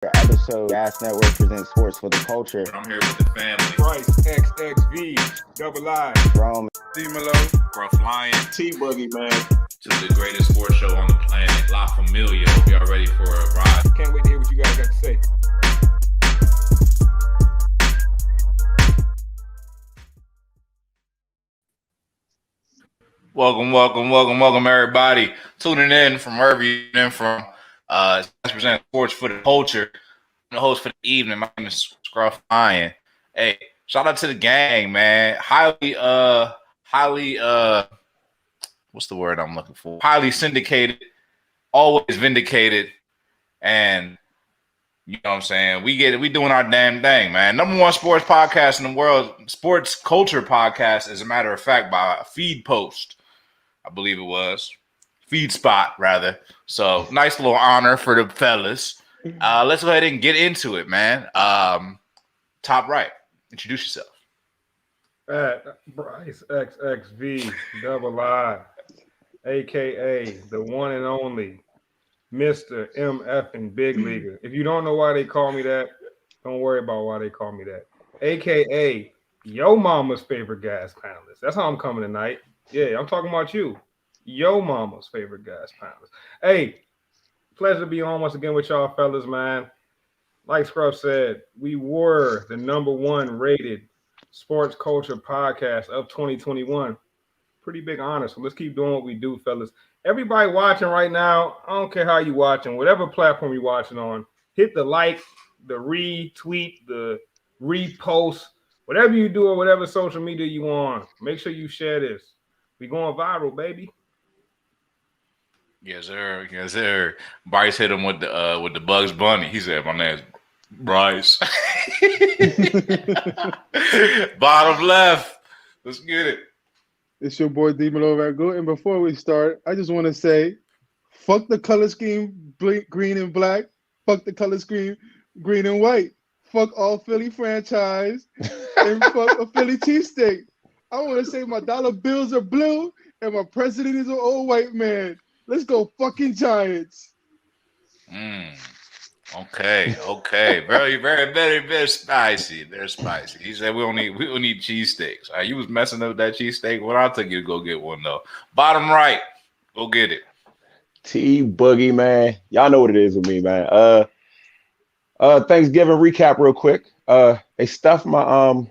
Episode Gas Network presents Sports for the Culture. I'm here with the family. Bryce, XXV, Double I, Rome, Melo, Gruff Lion. T-Boogie, man. Just the greatest sports show on the planet. La Familia. Hope y'all ready for a ride. Can't wait to hear what you guys got to say. Welcome, everybody. Tuning in from wherever you're in from. Present Sports for the Culture. I'm the host for the evening. My name is Gruff Lion. Hey, shout out to the gang, man. Highly, what's the word I'm looking for? Highly syndicated, always vindicated, and you know what I'm saying? We doing our damn thing, man. Number one sports podcast in the world, sports culture podcast, as a matter of fact, by Feed Post, I believe it was. Feed Spot, rather. So, nice little honor for the fellas. Let's go ahead and get into it, man. Top right, introduce yourself. Bryce, XXV, Double I, a.k.a. the one and only Mr. MF and Big Leaguer. If you don't know why they call me that, don't worry about why they call me that. A.k.a. Yo mama's favorite gas panelist. That's how I'm coming tonight. Yeah, I'm talking about you. Yo mama's favorite gas panelist. Hey, pleasure to be on once again with y'all fellas, man. Like Scruff said, we were the number one rated sports culture podcast of 2021. Pretty big honor. So let's keep doing what we do, fellas. Everybody watching right now, I don't care how you watching, whatever platform you're watching on, hit the like, the retweet, the repost, whatever you do or whatever social media you on. Make sure you share this. We going viral, baby. Yes, sir. Yes, sir. Bryce hit him with the Bugs Bunny. He said, "My name's Bryce." Bottom left. Let's get it. It's your boy Melo Ragu. And before we start, I just want to say, fuck the color scheme green and black. Fuck the color scheme green and white. Fuck all Philly franchise. And fuck a Philly cheesesteak. I want to say my dollar bills are blue and my president is an old white man. Let's go fucking Giants. Okay. Very spicy. Very spicy. He said we don't need cheesesteaks. You was messing up that cheesesteak. Well, I'll take you to go get one though. Bottom right, go get it. T-Boogie, man. Y'all know what it is with me, man. Thanksgiving recap real quick. They stuffed my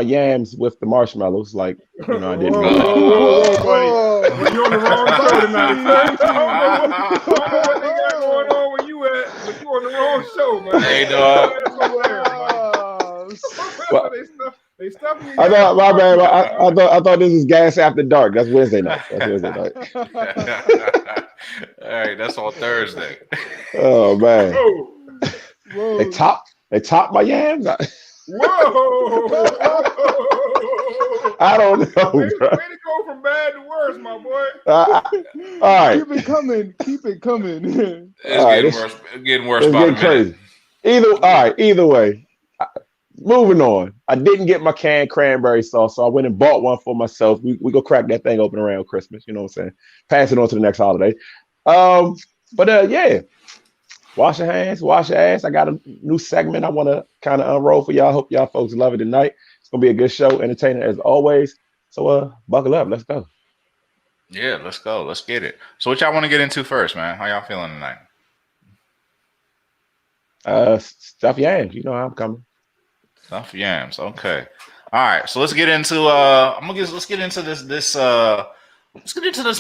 yams with the marshmallows, like, you know, I didn't Whoa, buddy. You're on the wrong show tonight. I don't know what they got going on where you at, but you're on the wrong show, man. Hey, dog. They stuffed me. I thought, my bad. I thought this was Gas After Dark. That's Wednesday night. All right, that's on Thursday. Oh man. Whoa. They topped my yams. Whoa. I don't know. Way to go from bad to worse, my boy. All right. Keep it coming. It's getting worse by the minute. Either way. Moving on. I didn't get my canned cranberry sauce, so I went and bought one for myself. We go crack that thing open around Christmas. You know what I'm saying? Pass it on to the next holiday. Yeah. Wash your hands, wash your ass. I got a new segment I want to kind of unroll for y'all. Hope y'all folks love it tonight. It's going to be a good show, entertaining as always. So buckle up. Let's go. Yeah, let's go. Let's get it. So what y'all want to get into first, man? How y'all feeling tonight? Stuff yams. You know how I'm coming. Stuff yams. Okay. All right. So let's get into let's get into this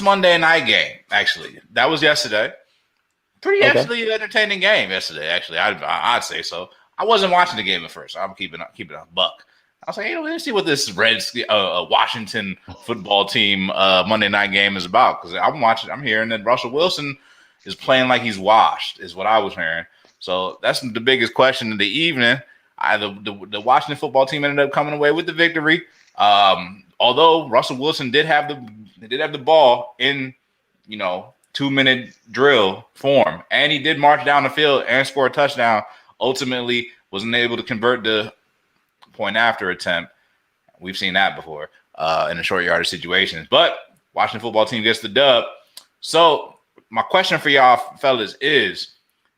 Monday night game. Actually, that was yesterday. Pretty actually entertaining game yesterday. Actually, I'd say so. I wasn't watching the game at first. I'm keeping it a buck. I was like, hey, let's see what this Washington football team Monday night game is about. Because I'm hearing that Russell Wilson is playing like he's washed, is what I was hearing. So that's the biggest question of the evening. The Washington football team ended up coming away with the victory. Although Russell Wilson did have the ball in, 2-minute drill form, and he did march down the field and score a touchdown. Ultimately, wasn't able to convert the point after attempt. We've seen that before in a short yardage situations. But Washington football team gets the dub. So my question for y'all fellas is,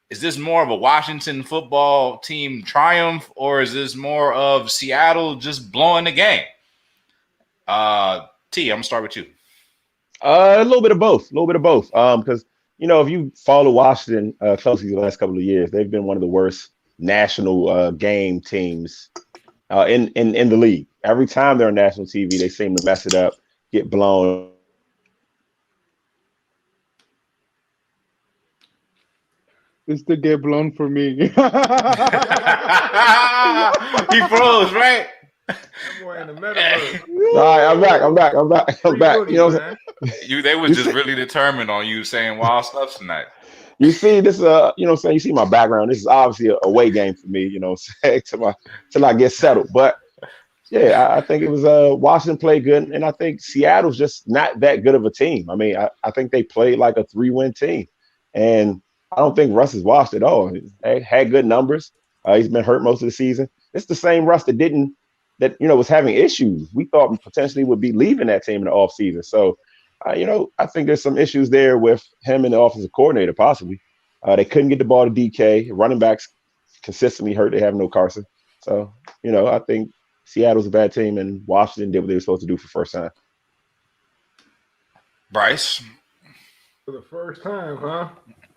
is this more of a Washington football team triumph, or is this more of Seattle just blowing the game? T, I'm gonna start with you. A little bit of both. Because if you follow Washington closely the last couple of years, they've been one of the worst national game teams in the league. Every time they're on national TV, they seem to mess it up, get blown. It's to get blown for me. He froze, right? That boy in the metaverse. All right, I'm back. Pretty You know good, what I'm man. They was just really determined on you saying wild stuff tonight. You see, this you see my background. This is obviously a away game for me, till I get settled. But yeah, I think it was Washington played good, and I think Seattle's just not that good of a team. I mean, I think they played like a 3-win team, and I don't think Russ is washed at all. He had good numbers. He's been hurt most of the season. It's the same Russ that was having issues. We thought potentially would be leaving that team in the offseason. So, I think there's some issues there with him and the offensive coordinator, possibly. They couldn't get the ball to DK. Running backs consistently hurt. They have no Carson. So, I think Seattle's a bad team, and Washington did what they were supposed to do for first time. Bryce? For the first time, huh?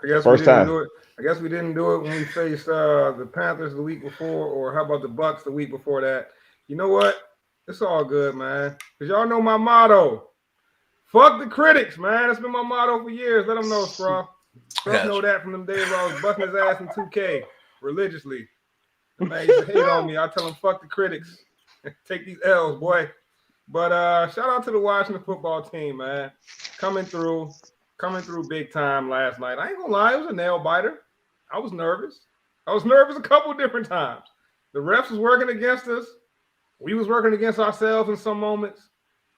I guess First we didn't time. do it. I guess we didn't do it when we faced the Panthers the week before, or how about the Bucks the week before that? You know what? It's all good, man. Because y'all know my motto. Fuck the critics, man. That's been my motto for years. Let them know, Straw. Straw know that from them days where I was busting his ass in 2K religiously. The man used to hate on me. I tell him, fuck the critics. Take these L's, boy. But shout out to the Washington football team, man. Coming through big time last night. I ain't gonna lie, it was a nail biter. I was nervous. a couple different times. The refs was working against us. We was working against ourselves in some moments.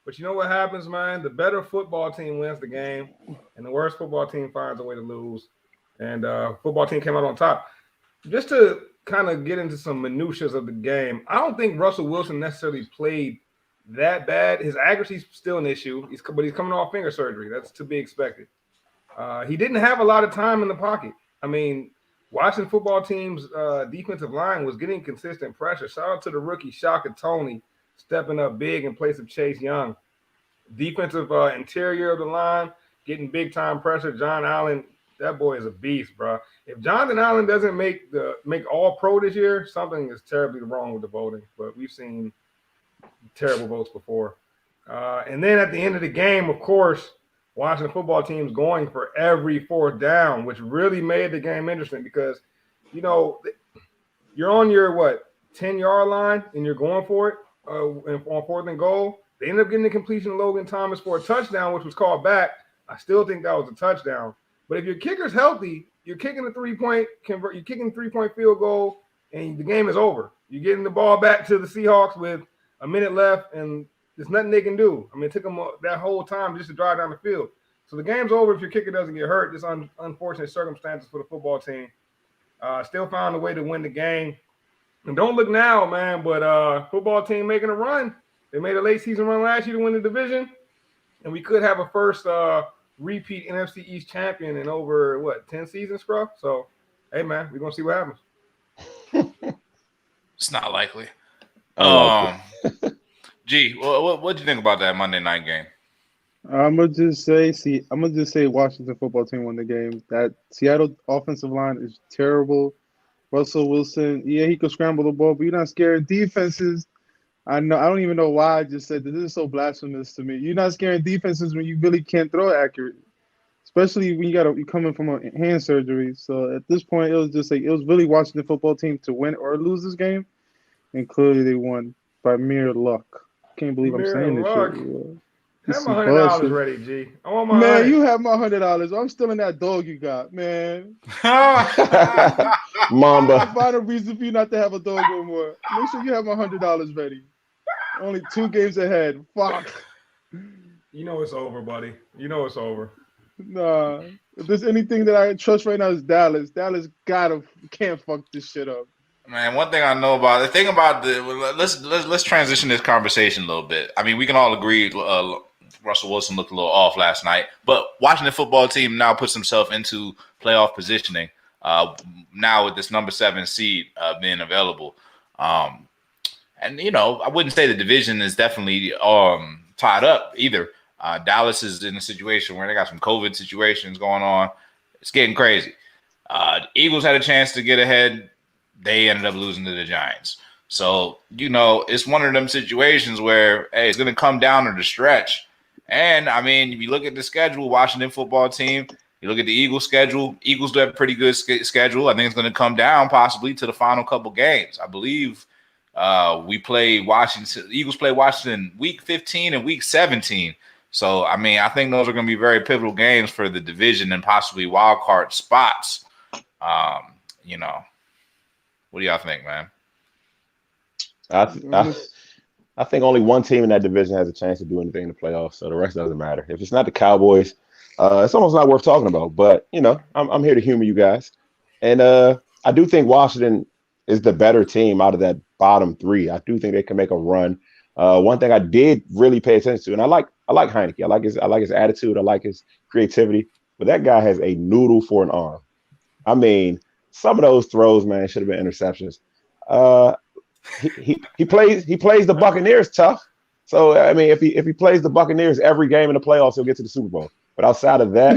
But you know what happens, man? The better football team wins the game, and the worst football team finds a way to lose. And football team came out on top. Just to kind of get into some minutiae of the game, I don't think Russell Wilson necessarily played that bad. His accuracy is still an issue, but he's coming off finger surgery. That's to be expected. He didn't have a lot of time in the pocket. I mean, Washington football team's defensive line was getting consistent pressure. Shout out to the rookie Shaka Toney stepping up big in place of Chase Young. Defensive interior of the line getting big time pressure. John Allen, that boy is a beast, bro. If Jonathan Allen doesn't make All Pro this year, something is terribly wrong with the voting. But we've seen terrible votes before. And then at the end of the game, of course, Washington football team's going for every fourth down, which really made the game interesting because, you're on your 10-yard line and you're going for it on fourth and goal. They ended up getting the completion of Logan Thomas for a touchdown, which was called back. I still think that was a touchdown. But if your kicker's healthy, you're kicking a 3-point convert. You're kicking a 3-point field goal, and the game is over. You're getting the ball back to the Seahawks with a minute left, and there's nothing they can do. I mean, it took them that whole time just to drive down the field. So the game's over if your kicker doesn't get hurt. Just unfortunate circumstances for the football team. Still found a way to win the game. And don't look now, man, but football team making a run. They made a late season run last year to win the division, and we could have a first repeat NFC East champion in over 10 seasons, Scruff. So, hey, man, we're gonna see what happens. It's not likely. G, what do you think about that Monday night game? I'm gonna just say Washington football team won the game. That Seattle offensive line is terrible. Russell Wilson, yeah, he could scramble the ball, but you're not scaring defenses. I don't even know why I just said that. This is so blasphemous to me. You're not scaring defenses when you really can't throw accurate, especially when you're coming from a hand surgery. So at this point, it was really Washington football team to win or lose this game, and clearly they won by mere luck. I can't believe I'm saying this shit. Have my $100 ready, G. I want my man, $100. you have my $100. I'm still in that dog you got, man. Mamba. Find a reason for you not to have a dog no more. Make sure you have my $100 ready. Only 2 games ahead. Fuck. You know it's over, buddy. You know it's over. Nah. If there's anything that I trust right now is Dallas. Dallas can't fuck this shit up. Man, one thing I know about the thing about let's transition this conversation a little bit. I mean, we can all agree Russell Wilson looked a little off last night, but watching the football team now puts himself into playoff positioning. now with this number 7 seed being available. And I wouldn't say the division is definitely tied up either. Dallas is in a situation where they got some COVID situations going on. It's getting crazy. The Eagles had a chance to get ahead. They ended up losing to the Giants. So, it's one of them situations where, hey, it's going to come down to the stretch. And, I mean, if you look at the schedule, Washington football team, you look at the Eagles schedule, Eagles do have a pretty good schedule. I think it's going to come down possibly to the final couple games. I believe we play Washington. The Eagles play Washington week 15 and week 17. So, I mean, I think those are going to be very pivotal games for the division and possibly wild card spots. What do y'all think, man? I think only one team in that division has a chance to do anything in the playoffs, so the rest doesn't matter. If it's not the Cowboys, it's almost not worth talking about. But I'm here to humor you guys, and I do think Washington is the better team out of that bottom 3. I do think they can make a run. One thing I did really pay attention to, and I like Heineke. I like his attitude. I like his creativity. But that guy has a noodle for an arm. I mean, some of those throws, man, should have been interceptions. He plays the Buccaneers tough. So I mean, if he plays the Buccaneers every game in the playoffs, he'll get to the Super Bowl. But outside of that,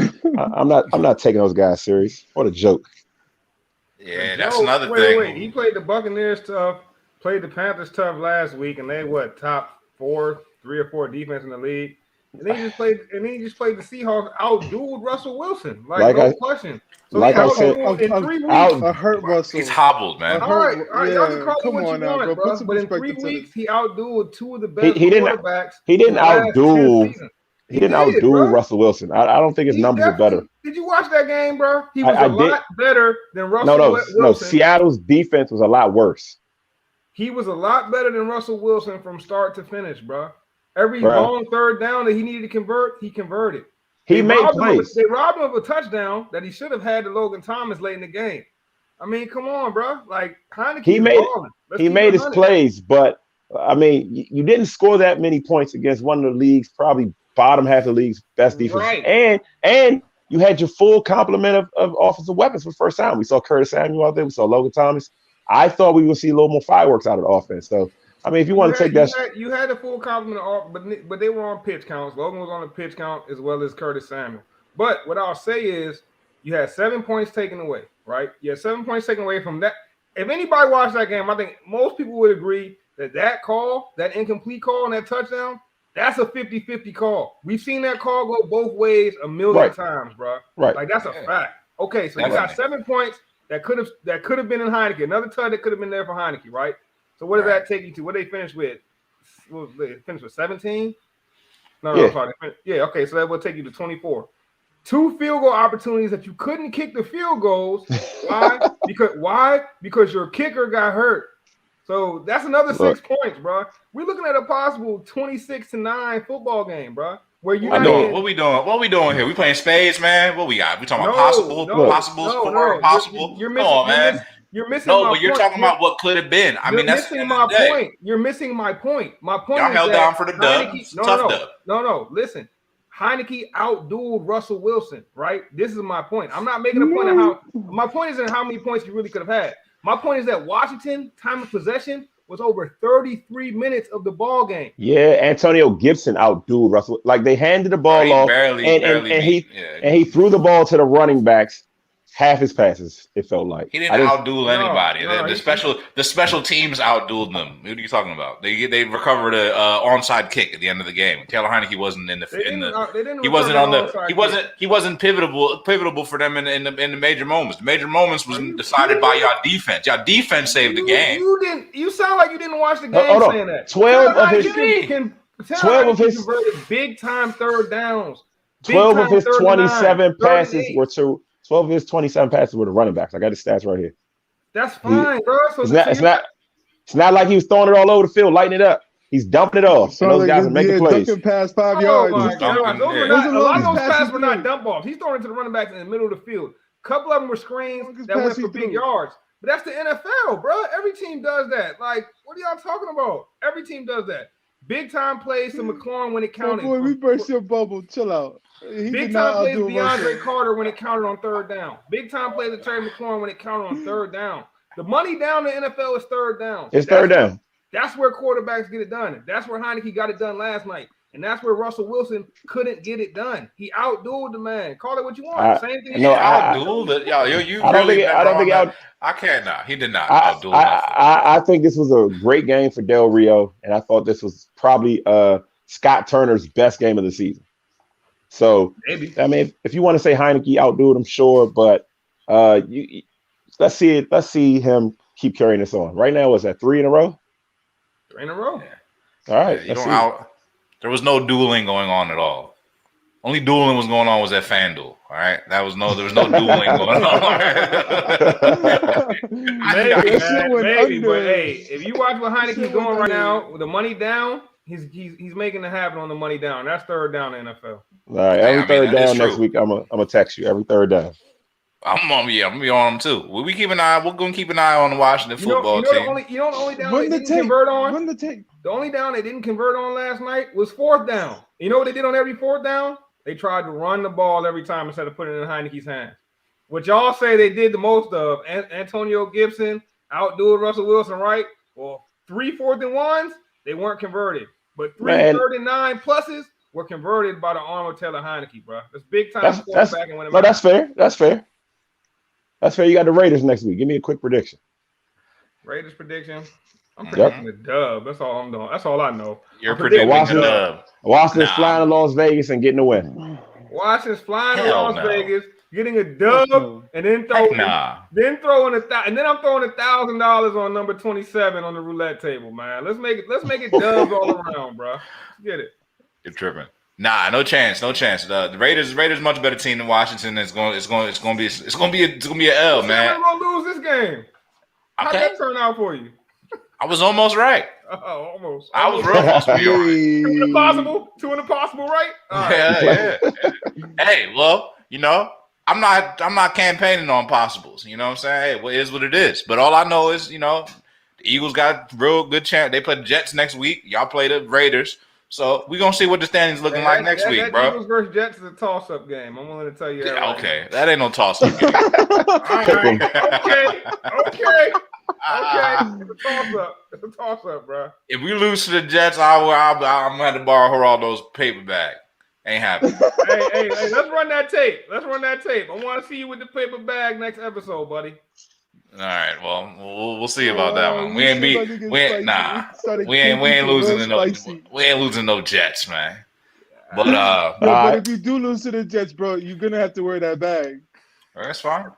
I'm not taking those guys serious. What a joke. Yeah, that's another thing. Wait. He played the Buccaneers tough, played the Panthers tough last week, and they top 3 or 4 defense in the league. And then he just played the Seahawks, outdueled Russell Wilson. No question. So like I said, in 3 weeks, I hurt Russell. He's hobbled, man. All right, y'all can call come him what on you now, want, bro. But in 3 weeks, he outdueled 2 of the best quarterbacks. He didn't outdo. He didn't outdo Russell Wilson. I don't think his numbers are better. Did you watch that game, bro? He was a lot better than Russell Wilson. No. Seattle's defense was a lot worse. He was a lot better than Russell Wilson from start to finish, bro. Every long third down that he needed to convert, he converted. He made plays. They robbed him of a touchdown that he should have had to Logan Thomas late in the game. I mean, come on, bro. Like Heineke, he made his plays, but I mean, you didn't score that many points against one of the league's probably bottom half of the league's best defense, right. and you had your full complement of offensive weapons for the first time. We saw Curtis Samuel out there. We saw Logan Thomas. I thought we would see a little more fireworks out of the offense. So, I mean, if you want to take that, you had the full complement of but they were on pitch counts. Logan was on the pitch count as well as Curtis Samuel. But what I'll say is, you had 7 points taken away, right? You had 7 points taken away from that. If anybody watched that game, I think most people would agree that call, that incomplete call and that touchdown, that's a 50-50 call. We've seen that call go both ways a million times, bro. Right. Like that's a fact. Okay, so you got 7 points that could have been in Heineke. Another touch that could have been there for Heineke, right? So what does that take you to? What they finished with? They finished with 17? No, sorry. Yeah, okay, so that will take you to 24. 2 field goal opportunities that you couldn't kick the field goals. Why? Because your kicker got hurt. So that's another 6 points, bro. We're looking at a possible 26-9 football game, bro. Where you what we doing? What we doing here? We playing spades, man. What we got? We talking about possible. You're missing, come on, man. You're missing. No, but you're talking about what could have been. I mean, that's missing my point. You're missing my point. My point. Y'all held down for the dub. No. Listen, Heineke outdueled Russell Wilson. Right. This is my point. I'm not making a point of how. My point isn't how many points you really could have had. My point is that Washington time of possession was over 33 minutes of the ball game. Yeah, Antonio Gibson outdueled Russell. Like they handed the ball off, and he threw the ball to the running backs. Half his passes, it felt like he didn't outduel anybody. The special teams outdueled them. What are you talking about? They recovered a onside kick at the end of the game. Taylor Heineke wasn't he wasn't pivotal for them in the major moments. The major moments was decided by y'all defense. Y'all defense saved the game. You sound like you didn't watch the game saying that. 12 of his converted big time third downs. 12 of his 27 passes were to 12 of his 27 passes were the running backs. I got his stats right here. That's fine, bro. So it's not like he was throwing it all over the field, lighting it up. He's dumping it off. So those guys are making plays. Past 5 yards. A lot of those passes were not dump offs. He's throwing it to the running backs in the middle of the field. A couple of them were screens that went for big yards. But that's the NFL, bro. Every team does that. Like, what are y'all talking about? Every team does that. Big time plays to McLaurin when it So, counted. boy, we burst your bubble. Chill out. He Big did time not plays to outdo DeAndre Russell. Carter when it counted on third down. Big time plays to Terry McLaurin when it counted on third down. The money down in the NFL is third down. It's third down. That's where quarterbacks get it done. That's where Heineke got it done last night. And that's where Russell Wilson couldn't get it done. He outdueled the man. Call it what you want. Same thing. No, outdueled it. Yo, you I don't really think. I don't think. I can't now. He did not outduel nothing. I think this was a great game for Del Rio, and I thought this was probably Scott Turner's best game of the season. So, maybe. I mean, if you want to say Heineke outdueled him, sure, but let's see it. Let's see him keep carrying this on. Right now, is that 3 in a row? 3 in a row. Yeah. All right. There was no dueling going on at all. Only dueling was going on was at FanDuel. All right, there was no dueling going on. maybe, but hey, if you watch what Heineke's doing right now with the money down, he's making it happen on the money down. That's third down in the NFL. All right, every third down next week, I'm gonna text you every third down. I'm gonna be on them too. We're gonna keep an eye on the Washington football team. The only down they didn't convert on. The only down they didn't convert on last night was fourth down. You know what they did on every fourth down? They tried to run the ball every time instead of putting it in Heineke's hands. What y'all say they did the most of? Antonio Gibson outdueled Russell Wilson, right? Well, 3 4th and 1s, they weren't converted. But 3 3rd and 9 pluses were converted by the arm of Taylor Heineke, bro. That's big time. That's fair. That's fair. That's fair. You got the Raiders next week. Give me a quick prediction. Raiders prediction. I'm predicting the dub. That's all I'm doing. That's all I know. You're predicting the dub. Washington's flying to Las Vegas and getting a win. Washington's flying to Las Vegas, getting a dub, and then throwing and then I'm throwing $1,000 on number 27 on the roulette table, man. Let's make it dubs all around, bro. Let's get it. You're tripping. Nah, no chance. The Raiders much better team than Washington. It's gonna be a L, man. We're gonna lose this game. How'd that turn out for you? I was almost right. Oh, almost. I was real close to be Two in the possible, right? Yeah. Hey, well, I'm not campaigning on possibles. You know what I'm saying? Hey, well, it is what it is. But all I know is, the Eagles got a real good chance. They play the Jets next week. Y'all play the Raiders. So we're going to see what the standings looking like next week, bro. Eagles versus Jets is a toss-up game. I'm willing to tell you that. Yeah, okay. That ain't no toss-up game. Okay. It's a toss-up, bro. If we lose to the Jets, I'm going to have to borrow Geraldo's paper bag. Ain't happening. hey, let's run that tape. I want to see you with the paper bag next episode, buddy. All right, well, we'll see about that one. We ain't losing no Jets, man. But if you do lose to the Jets, bro, you're gonna have to wear that bag. That's fine.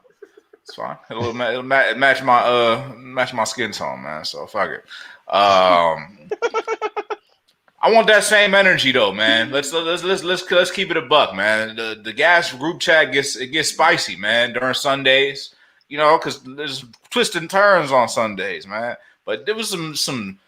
It's fine. It'll match my skin tone, man. So fuck it. I want that same energy though, man. Let's keep it a buck, man. The gas group chat gets spicy, man, during Sundays. Because there's twists and turns on Sundays, man. But there was some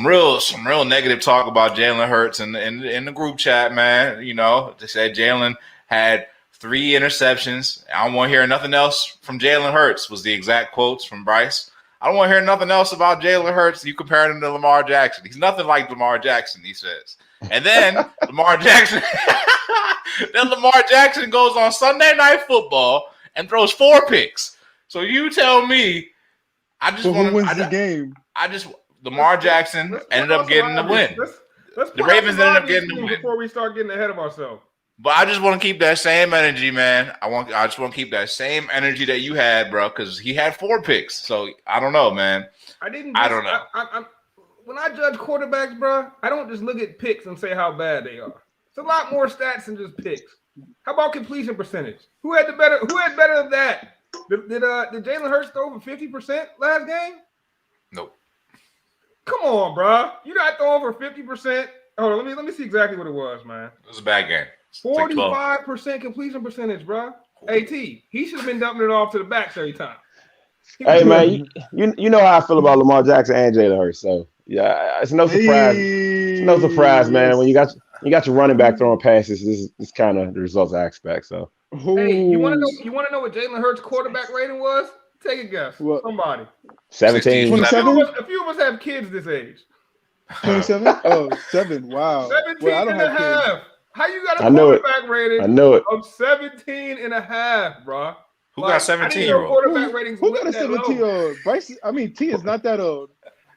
real negative talk about Jalen Hurts in the group chat, man. They said Jalen had 3 interceptions. I don't want to hear nothing else from Jalen Hurts, was the exact quotes from Bryce. I don't want to hear nothing else about Jalen Hurts. You comparing him to Lamar Jackson. He's nothing like Lamar Jackson, he says. And then Lamar Jackson goes on Sunday Night Football and throws 4 picks. So you tell me, who wins the game? Lamar Jackson ended up getting the win. The Ravens ended up getting the win. Before we start getting ahead of ourselves. But I just want to keep that same energy, man. I just want to keep that same energy that you had, bro, because he had 4 picks. So I don't know, man. I don't know. When I judge quarterbacks, bro, I don't just look at picks and say how bad they are. It's a lot more stats than just picks. How about completion percentage? Who had better of that? Did Jalen Hurts throw over 50% last game? Nope. Come on, bro. You not throwing over 50%. Hold on, let me see exactly what it was, man. It was a bad game. 45% completion percentage, bro. AT. He should have been dumping it off to the backs every time. Hey, man, you know how I feel about Lamar Jackson and Jalen Hurts. So yeah, it's no surprise. It's no surprise, man. When you got your running back throwing passes, this is kind of the results I expect. So. Hey, you want to know what Jalen Hurts' quarterback rating was? Take a guess. What? Somebody. 17. 27? A few of us have kids this age. 27? Oh, 7. Wow. 17 Well, I don't and a have kids. half. How you got a I know it. quarterback rating I know it. of 17 and a half, bro? Who got I didn't 17-year-old? know quarterback ratings Who went got a that 17-year-old? Bryce, I mean, T is not that old.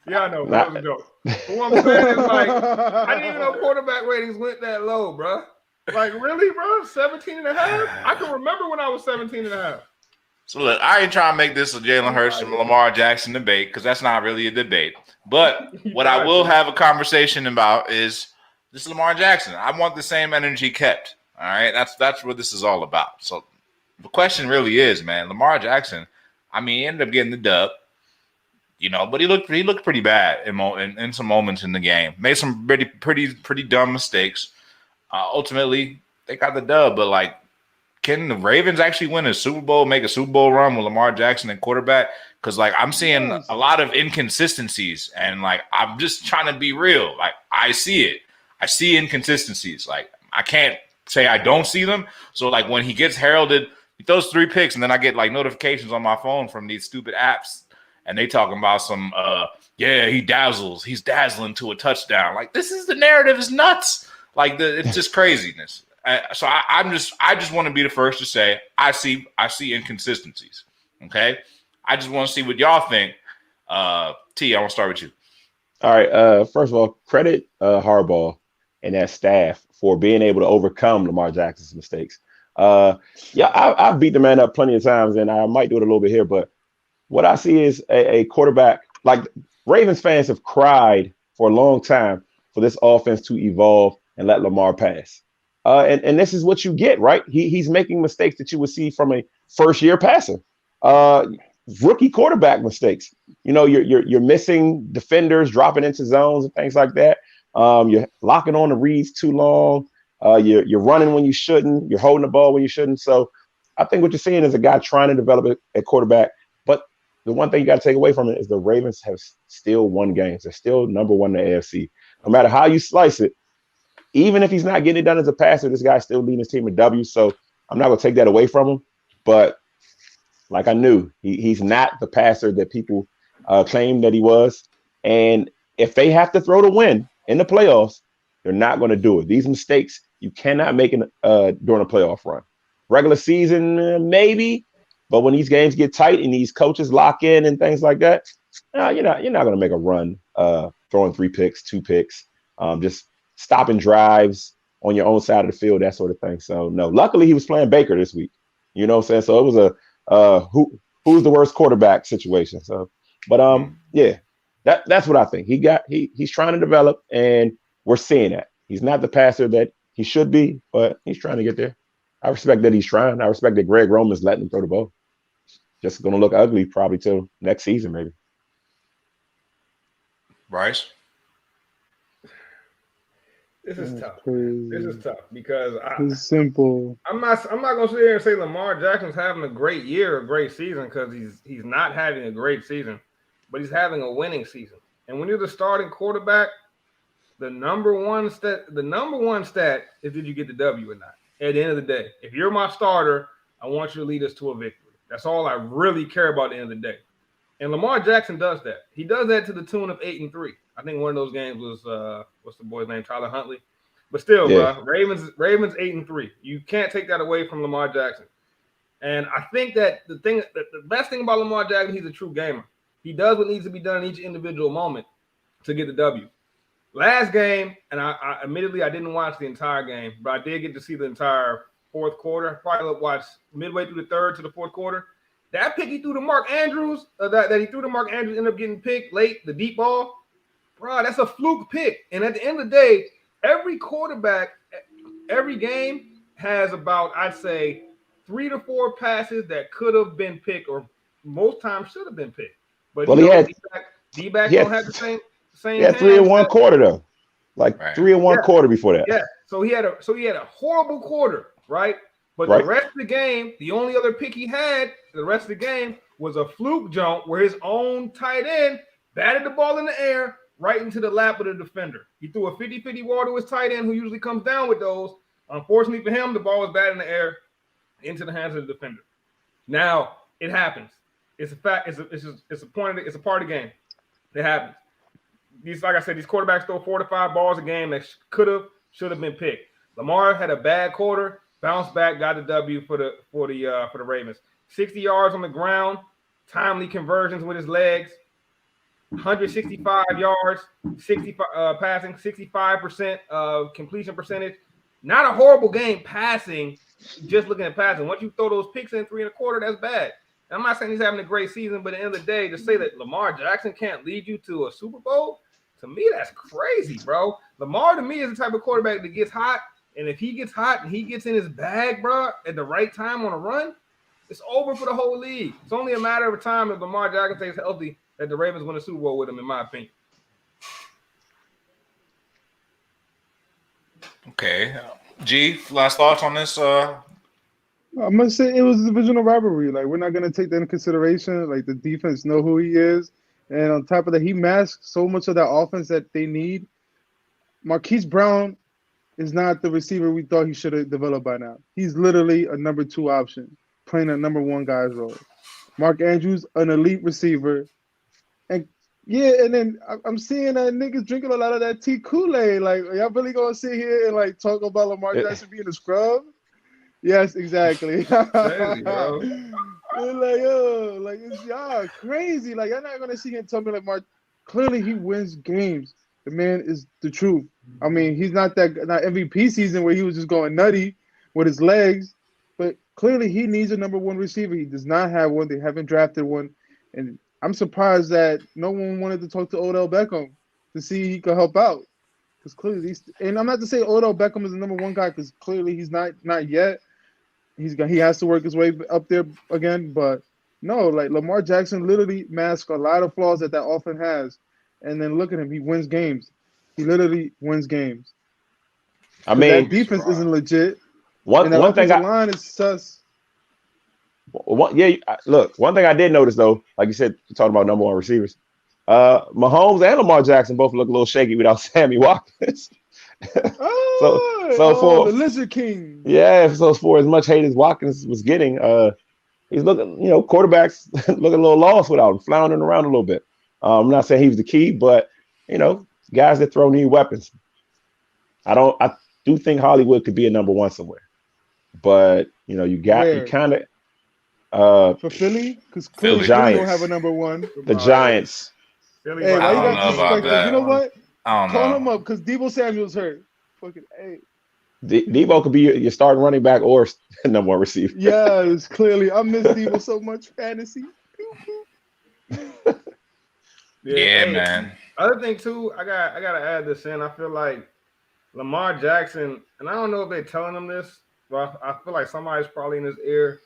Yeah, I know. Nah. That was a joke. But what I'm saying is, like, I didn't even know quarterback ratings went that low, bro. Like, really, bro? 17 and a half? I can remember when I was 17 and a half. So look, I ain't trying to make this a Jalen Hurts and Lamar Jackson debate because that's not really a debate. But what I will have a conversation about is this Lamar Jackson. I want the same energy kept. All right, that's what this is all about. So the question really is, man, Lamar Jackson. I mean, he ended up getting the dub, but he looked pretty bad in some moments in the game. Made some pretty dumb mistakes. Ultimately, they got the dub, but like, can the Ravens actually win a Super Bowl, make a Super Bowl run with Lamar Jackson and quarterback? Because like I'm seeing a lot of inconsistencies, and like I'm just trying to be real. Like I see it. I see inconsistencies. Like I can't say I don't see them. So like when he gets heralded, he throws 3 picks, and then I get like notifications on my phone from these stupid apps, and they talking about some he's dazzling to a touchdown. Like the narrative is nuts. Like it's just craziness. So I just want to be the first to say I see inconsistencies. Okay, I just want to see what y'all think. T, I want to start with you. All right. First of all, credit Harbaugh and that staff for being able to overcome Lamar Jackson's mistakes. I've beat the man up plenty of times, and I might do it a little bit here. But what I see is a quarterback. Like Ravens fans have cried for a long time for this offense to evolve and let Lamar pass. And this is what you get, right? He's making mistakes that you would see from a first-year passer. Rookie quarterback mistakes. You're missing defenders, dropping into zones and things like that. You're locking on the reads too long. You're running when you shouldn't. You're holding the ball when you shouldn't. So I think what you're seeing is a guy trying to develop a quarterback. But the one thing you got to take away from it is the Ravens have still won games. They're still number one in the AFC. No matter how you slice it, even if he's not getting it done as a passer, this guy's still leading his team in W. So I'm not going to take that away from him. But like I knew, he's not the passer that people claim that he was. And if they have to throw to win in the playoffs, they're not going to do it. These mistakes, you cannot make during a playoff run. Regular season, maybe. But when these games get tight and these coaches lock in and things like that, you're not going to make a run throwing 3 picks, 2 picks, just stopping drives on your own side of the field, that sort of thing. So no, luckily he was playing Baker this week. You know what I'm saying? So it was a who's the worst quarterback situation. So, but that's what I think. He's trying to develop, and we're seeing that. He's not the passer that he should be, but he's trying to get there. I respect that he's trying. I respect that Greg Roman's letting him throw the ball. Just going to look ugly probably till next season, maybe. Bryce? This is tough. This is tough because It's simple. I'm not gonna sit here and say Lamar Jackson's having a great year, a great season, because he's not having a great season, but he's having a winning season. And when you're the starting quarterback, the number one stat is did you get the W or not? At the end of the day, if you're my starter, I want you to lead us to a victory. That's all I really care about at the end of the day. And Lamar Jackson does that. He does that to the tune of 8-3. I think one of those games was what's the boy's name? Tyler Huntley. But still, bro, Ravens 8-3. You can't take that away from Lamar Jackson. And I think that the best thing about Lamar Jackson, he's a true gamer. He does what needs to be done in each individual moment to get the W. Last game, and I admittedly I didn't watch the entire game, but I did get to see the entire fourth quarter. Probably watched midway through the third to the fourth quarter. That pick he threw to Mark Andrews, that he threw to Mark Andrews, ended up getting picked late, the deep ball. Bro, that's a fluke pick. And at the end of the day, every quarterback, every game has about, I'd say, 3 to 4 passes that could have been picked or most times should have been picked. But D-back don't have the same. He had 3 in 1 quarter though, like 3 in 1 quarter before that. Yeah, so he had a horrible quarter, right? But the rest of the game, the only other pick he had, the rest of the game was a fluke jump where his own tight end batted the ball in the air right into the lap of the defender. He threw a 50-50 ball to his tight end who usually comes down with those. Unfortunately for him, the ball was batted in the air into the hands of the defender. Now it happens. It's a fact. It's a part of the game. It happens. like I said, these quarterbacks throw 4 to 5 balls a game that should have been picked. Lamar had a bad quarter, bounced back, got the W for the Ravens. 60 yards on the ground, timely conversions with his legs, 165 yards, 65 passing, 65% of completion percentage. Not a horrible game passing. Just looking at passing, once you throw those picks in 3 1/4, that's bad. And I'm not saying he's having a great season, but at the end of the day, to say that Lamar Jackson can't lead you to a Super Bowl, to me, that's crazy, bro. Lamar, to me, is the type of quarterback that gets hot, and if he gets hot and he gets in his bag, bro, at the right time on a run, it's over for the whole league. It's only a matter of time if Lamar Jackson stays healthy that the Ravens win a Super Bowl with him, in my opinion. Okay. G, last thoughts on this? I'm gonna say it was a divisional rivalry. Like, we're not gonna take that into consideration. Like, the defense know who he is, and on top of that, he masks so much of that offense that they need. Marquise Brown is not the receiver we thought he should have developed by now. He's literally a number 2 option, playing a number 1 guy's role. Mark Andrews, an elite receiver, and yeah, and then I'm seeing that niggas drinking a lot of that tea Kool-Aid. Like, y'all really gonna sit here and like talk about Lamar Jackson being a scrub? Yes, exactly. Crazy, bro. Like, yo, like, it's y'all crazy. Like, y'all not gonna see him tell me like Mark. Clearly, he wins games. The man is the truth. I mean, he's not MVP season where he was just going nutty with his legs, but clearly he needs a number 1 receiver. He does not have one. They haven't drafted one, and I'm surprised that no one wanted to talk to Odell Beckham to see he could help out. Because clearly, and I'm not to say Odell Beckham is the number 1 guy, because clearly he's not yet. He has to work his way up there again. But no, like, Lamar Jackson literally masks a lot of flaws that offense has, and then look at him, he wins games. He literally wins games. I mean, that defense isn't legit. One thing line is sus. One thing I did notice though, like you said, you're talking about number 1 receivers. Mahomes and Lamar Jackson both look a little shaky without Sammy Watkins. For the Lizard King. Yeah, so for as much hate as Watkins was getting, he's looking, quarterbacks looking a little lost without him, floundering around a little bit. I'm not saying he was the key, but guys that throw need weapons. I do think Hollywood could be a number 1 somewhere, but you kind of for Philly, because Philly don't have a number 1. The Giants. Philly, hey, I don't know about that. You know what? I don't Call know. him up because Deebo Samuel's hurt. Fucking A. Deebo could be your starting running back or number 1 receiver. Yes, clearly. I miss Deebo so much. Fantasy. Yeah, man. Other thing too, I gotta add this in. I feel like Lamar Jackson, and I don't know if they're telling him this, but I feel like somebody's probably in his ear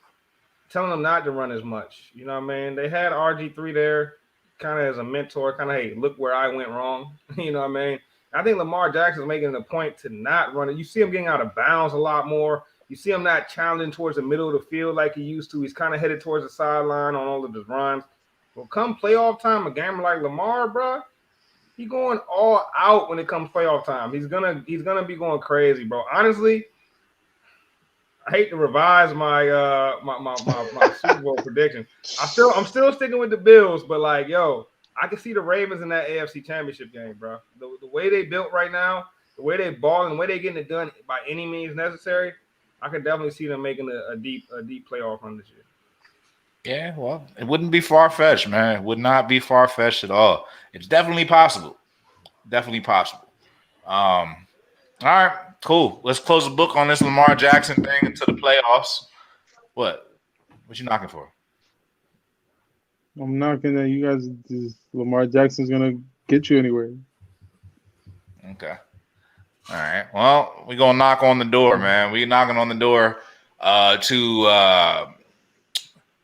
telling him not to run as much. You know what I mean? They had RG3 there kind of as a mentor, kind of, hey, look where I went wrong. You know what I mean? I think Lamar Jackson is making it a point to not run it. You see him getting out of bounds a lot more. You see him not challenging towards the middle of the field like he used to. He's kind of headed towards the sideline on all of his runs. Well, come playoff time, a gamer like Lamar, bro, he going all out when it comes playoff time. He's gonna be going crazy, bro. Honestly, I hate to revise my my Super Bowl prediction. I'm still sticking with the Bills, but like, yo, I can see the Ravens in that AFC Championship game, bro. The way they built right now, the way they ball, and the way they getting it done by any means necessary, I could definitely see them making a deep playoff run this year. Yeah, well, it wouldn't be far-fetched, man. It would not be far-fetched at all. It's definitely possible. Definitely possible. All right, cool. Let's close the book on this Lamar Jackson thing into the playoffs. What you knocking for? I'm knocking that you guys. Lamar Jackson's gonna get you anywhere. Okay. All right. Well, we're gonna knock on the door, man. We're knocking on the door to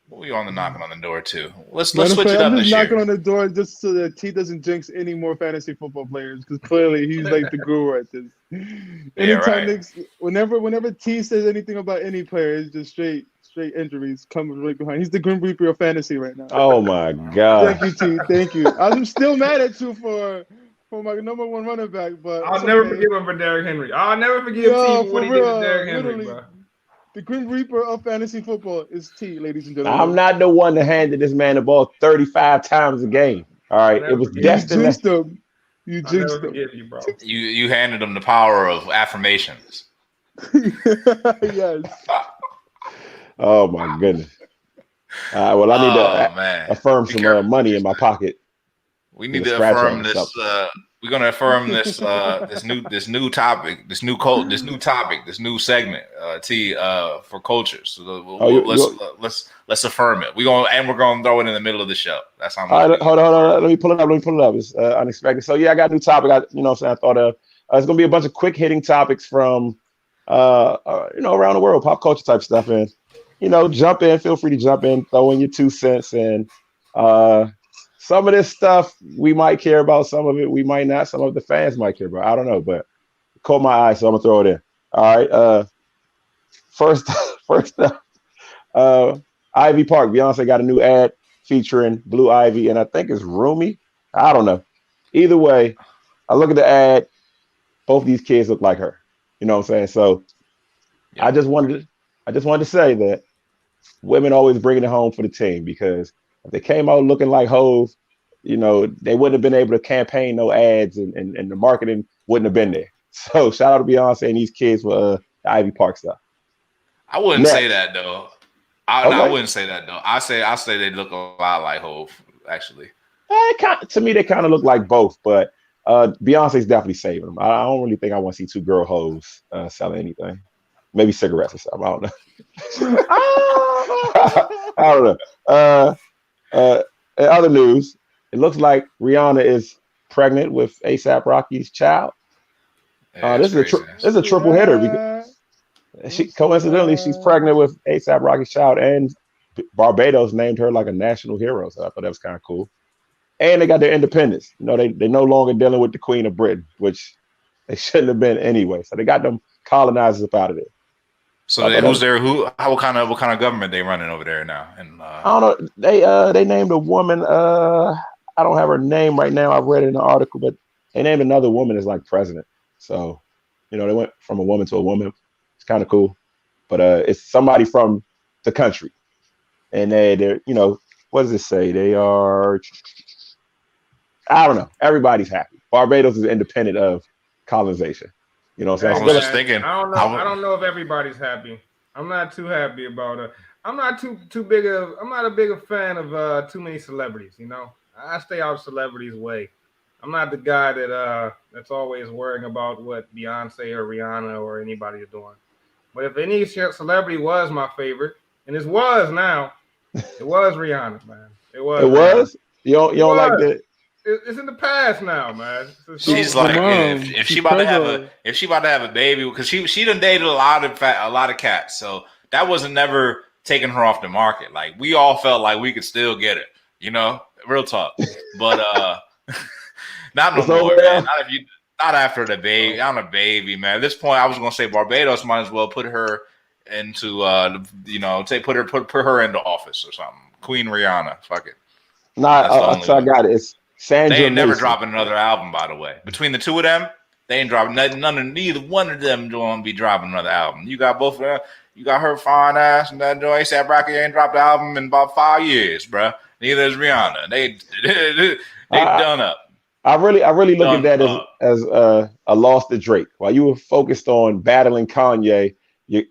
what we on the knocking on the door to? Let's switch it up I'm this just year. knocking on the door just so that T doesn't jinx any more fantasy football players, because clearly he's like the guru at this. Anytime right. whenever T says anything about any player, it's just straight injuries coming right behind. He's the Grim Reaper of fantasy right now. Oh my God. Thank you, T. Thank you. I'm still mad at you for my number 1 running back, but I'll never forgive him for Derrick Henry. I'll never forgive T for what he did to Derrick Henry, bro. The Grim Reaper of fantasy football is T, ladies and gentlemen. I'm not the one that handed this man the ball 35 times a game. All right. It was destined. You I'll never jinxed them. forgive you, bro. You handed them the power of affirmations. Yes. Oh my goodness. Well, I need to Man. affirm Be some careful. money in my pocket. We Get need a to scratch affirm on this. something. We're gonna affirm this. This new topic. This new cult. This new topic. This new segment. For cultures. So let's affirm it. We're gonna throw it in the middle of the show. That's how much. All right, hold on. Let me pull it up. It's unexpected. So yeah, I got a new topic. I thought of. It's gonna be a bunch of quick hitting topics from, around the world, pop culture type stuff, and jump in. Feel free to jump in, throw in your 2 cents, and some of this stuff we might care about, some of it we might not. Some of the fans might care about. I don't know, but it caught my eye, so I'm gonna throw it in. All right. First up, Ivy Park. Beyonce got a new ad featuring Blue Ivy, and I think it's Rumi. I don't know. Either way, I look at the ad. Both these kids look like her. You know what I'm saying? So Yeah. I just wanted to say that women always bring it home for the team, because if they came out looking like hoes, they wouldn't have been able to campaign no ads, and the marketing wouldn't have been there. So shout out to Beyonce and these kids for the Ivy Park stuff. I wouldn't say that though. I wouldn't say that though. I say they look a lot like Hov, actually. To me, they kind of look like both, but Beyonce's definitely saving them. I don't really think I want to see two girl hoes selling anything. Maybe cigarettes or something. I don't know. I don't know. In other news, it looks like Rihanna is pregnant with A$AP Rocky's child. This is a triple hitter, because she's pregnant with A$AP Rocky's child, and Barbados named her like a national hero. So I thought that was kind of cool. And they got their independence. They're no longer dealing with the Queen of Britain, which they shouldn't have been anyway. So they got them colonizers up out of there. So who's there? What kind of government they running over there now? And I don't know. They named a woman. I don't have her name right now. I read it in the article, but they named another woman as like president. So, they went from a woman to a woman. It's kind of cool, but it's somebody from the country, and they're what does it say? They are. I don't know. Everybody's happy. Barbados is independent of colonization. You know what I'm saying? I was just thinking. I don't know. I don't know if everybody's happy. I'm not too happy about it. I'm not I'm not a big fan of too many celebrities. I stay out of celebrities' way. I'm not the guy that's always worrying about what Beyonce or Rihanna or anybody is doing. But if any celebrity was my favorite, and it was Rihanna, man. It was. You don't like that? It's in the past now, man. She's like, if she about to have a baby, because she done dated a lot of cats, so that wasn't never taking her off the market. Like, we all felt like we could still get it, real talk. But not no more, man. Not after the baby. I'm a baby, man. At this point, I was gonna say Barbados might as well put her into put her into office or something. Queen Rihanna, fuck it. I got it. It's Sandra they ain't never Mason. dropping another album, by the way. Between the two of them, they ain't dropping neither one of them don't be dropping another album. You got both of them. You got her fine ass, and that joint A$AP Rocky ain't dropped the album in about 5 years, bro. Neither is Rihanna. They done up. I really look at that as a loss to Drake. While you were focused on battling Kanye, your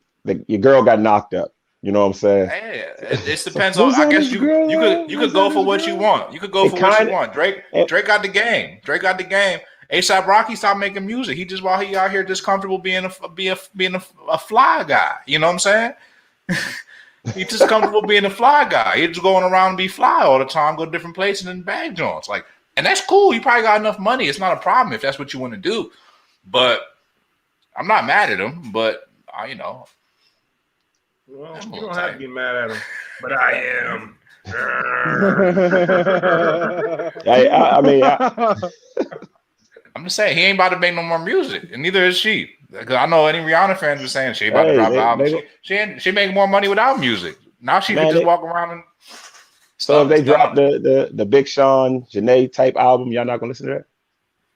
girl got knocked up. You know what I'm saying? Hey, it depends on. I guess you could go for what you want. You could go for what you want. Drake got the game. A$AP Rocky stopped making music. While he out here just comfortable being a fly guy. You know what I'm saying? He's just comfortable being a fly guy. He's just going around and be fly all the time, go to different places and bag joints. Like, and that's cool. You probably got enough money. It's not a problem if that's what you want to do. But I'm not mad at him. But well, you don't have to be mad at him, but I am. I'm just saying he ain't about to make no more music, and neither is she. Because I know any Rihanna fans are saying she about to drop an album. She make more money without music. Now she can just walk around and. So if they drop the Big Sean Janae type album, y'all not gonna listen to that?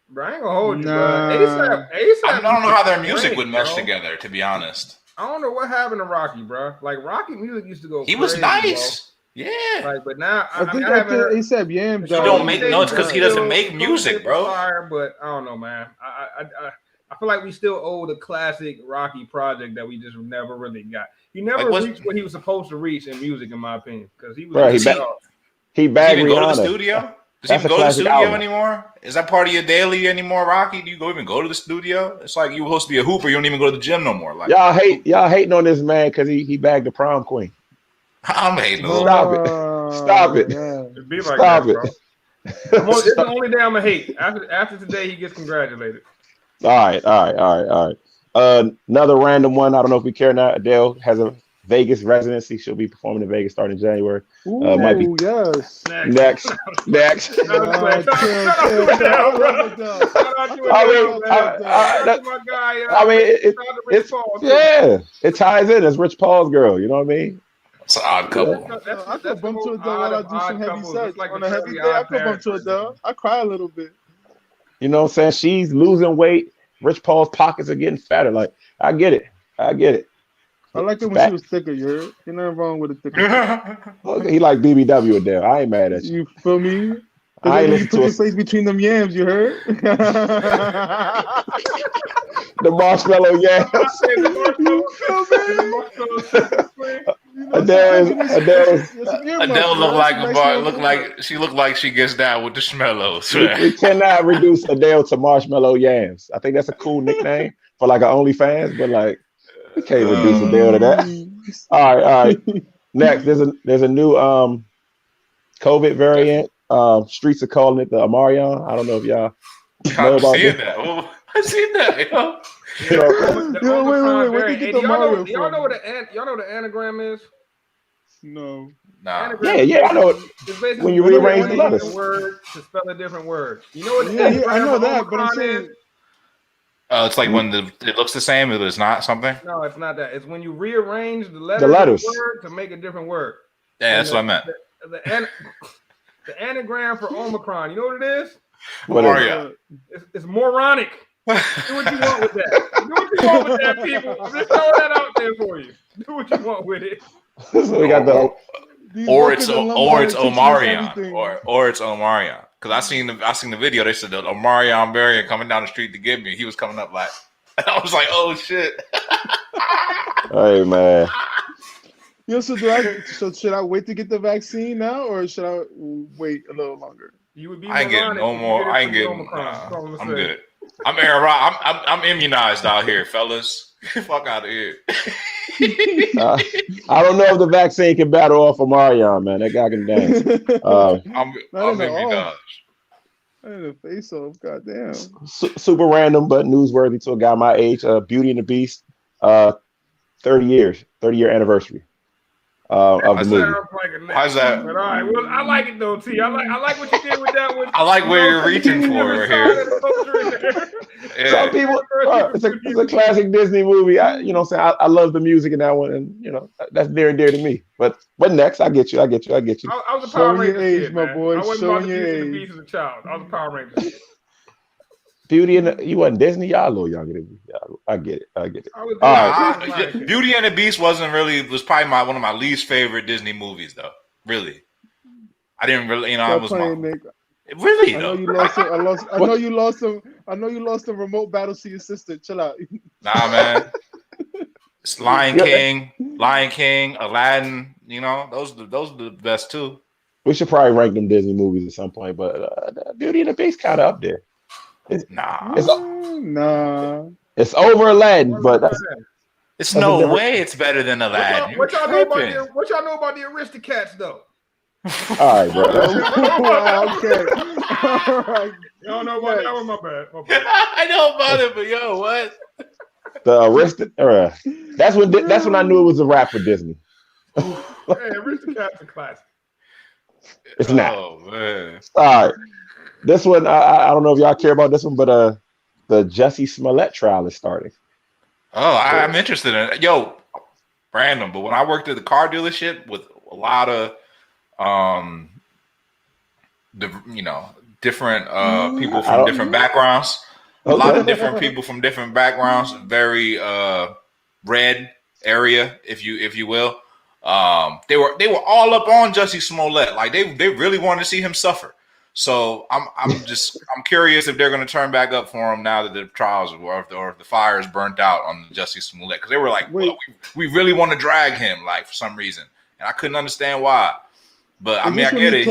Bro, I ain't gonna hold you, bro. I don't know how their music would mesh together, to be honest. I don't know what happened to Rocky, bro. Like, Rocky music used to go. He was nice. Yeah. Like, but now I think after ASAP Yam He died, don't make no. It's because he doesn't make music, bro. Fire, but I don't know, man. I feel like we still owe the classic Rocky project that we just never really got. He never reached what he was supposed to reach in music, in my opinion, because he was. Bro, he bagged Rihanna. Go to the studio. Does he even go to the studio anymore? Is that part of your daily anymore, Rocky? Do you even go to the studio? It's like you were supposed to be a hooper. You don't even go to the gym no more. Like y'all hating on this man because he bagged the prom queen. I'm hating. Stop it. It'd be like Stop that, bro. It's the only day I'm gonna hate. After today, he gets congratulated. All right. Another random one. I don't know if we care now. Adele has a Vegas residency. She'll be performing in Vegas starting in January. Might be yes. Next. It ties in. It's Rich Paul's girl. You know what I mean? It's an odd couple. I could bump to Adele when I do some heavy sets. On a heavy day, I could bump to Adele. I cry a little bit. You know what I'm saying? She's losing weight. Rich Paul's pockets are getting fatter. Like, I get it. I like it when she was thicker, you heard? Ain't nothing wrong with a thicker. He like BBW Adele. I ain't mad at you. You feel me? I ain't you put your face between them yams, you heard? The marshmallow yams. Adele looked like she gets down with the schmellos. We cannot reduce Adele to marshmallow yams. I think that's a cool nickname for like an OnlyFans, but like we can't reduce Adele to that. All right. Next, there's a new COVID variant. Streets are calling it the Omarion. I don't know if y'all know about this. I've seen that. Wait. Y'all know what the anagram is? No. Nah. Yeah, I know it. It's basically when you rearrange the letters. Word to spell a different word. You know what? I know that, but I'm saying. It's like when it looks the same, but it's not something. No, it's not that. It's when you rearrange the letters of the word to make a different word. Yeah, that's what I meant. The anagram for Omicron. You know what it is? Mario. It's moronic. Do what you want with that. Do what you want with that, people. I'm just throwing that out there for you. Do what you want with it. So we got or it's Omarion, or it's Omarion. Because I seen the video. They said the Omarion variant coming down the street to get me. He was coming up like, I was like, oh shit. Hey man. Yo, so should I wait to get the vaccine now, or should I wait a little longer? You would be. I ain't getting no more. I ain't getting. I'm good. I'm Aaron Rod. I'm immunized out here, fellas. Fuck out of here. I don't know if the vaccine can battle off Omarion, man. That guy can dance. I'm immunized. I had a face off. Goddamn. Super random, but newsworthy to a guy my age. Beauty and the Beast. 30-year anniversary. Of the movie. How's that? But all right, well, I like it though, T. I like what you did with that one. I like where you're reaching for here. Some people, it's a classic Disney movie. You know what I'm saying? I love the music in that one, and you know that's near and dear to me. But next, I get you. I was a Power Ranger kid, my boy. I wasn't about to Beauty and the Beast as a child. I was a Power Ranger kid. Beauty and you wasn't Disney, y'all a little younger than me. I get it. All right. Beauty and the Beast was probably one of my least favorite Disney movies, though. Really, I didn't really, I was really. I know you lost some. I know you lost some. I know you lost some remote battles to your sister. Chill out. Nah, man. It's Lion King, Aladdin. You know, those are the best too. We should probably rank them Disney movies at some point, but Beauty and the Beast kind of up there. Nah. It's over Aladdin, but it's no way it's better than Aladdin. What y'all know about the Aristocats though? All right, bro. Okay. All right. Y'all know about that one? My bad. I know about it, but yo, what? That's when I knew it was a rap for Disney. Hey, Aristocats are classic. It's not. Oh man. All right. This one, I don't know if y'all care about this one, but the Jussie Smollett trial is starting. Oh, I'm interested in it. Yo, random, but when I worked at the car dealership with a lot of different people from different backgrounds. A lot of different people from different backgrounds, very red area, if you will. They were all up on Jussie Smollett. Like they really wanted to see him suffer. So I'm curious if they're going to turn back up for him now that the trials or if the fire is burnt out on Jussie Smollett, because they were like, well, we really want to drag him like for some reason, and I couldn't understand why. But I mean, I get it.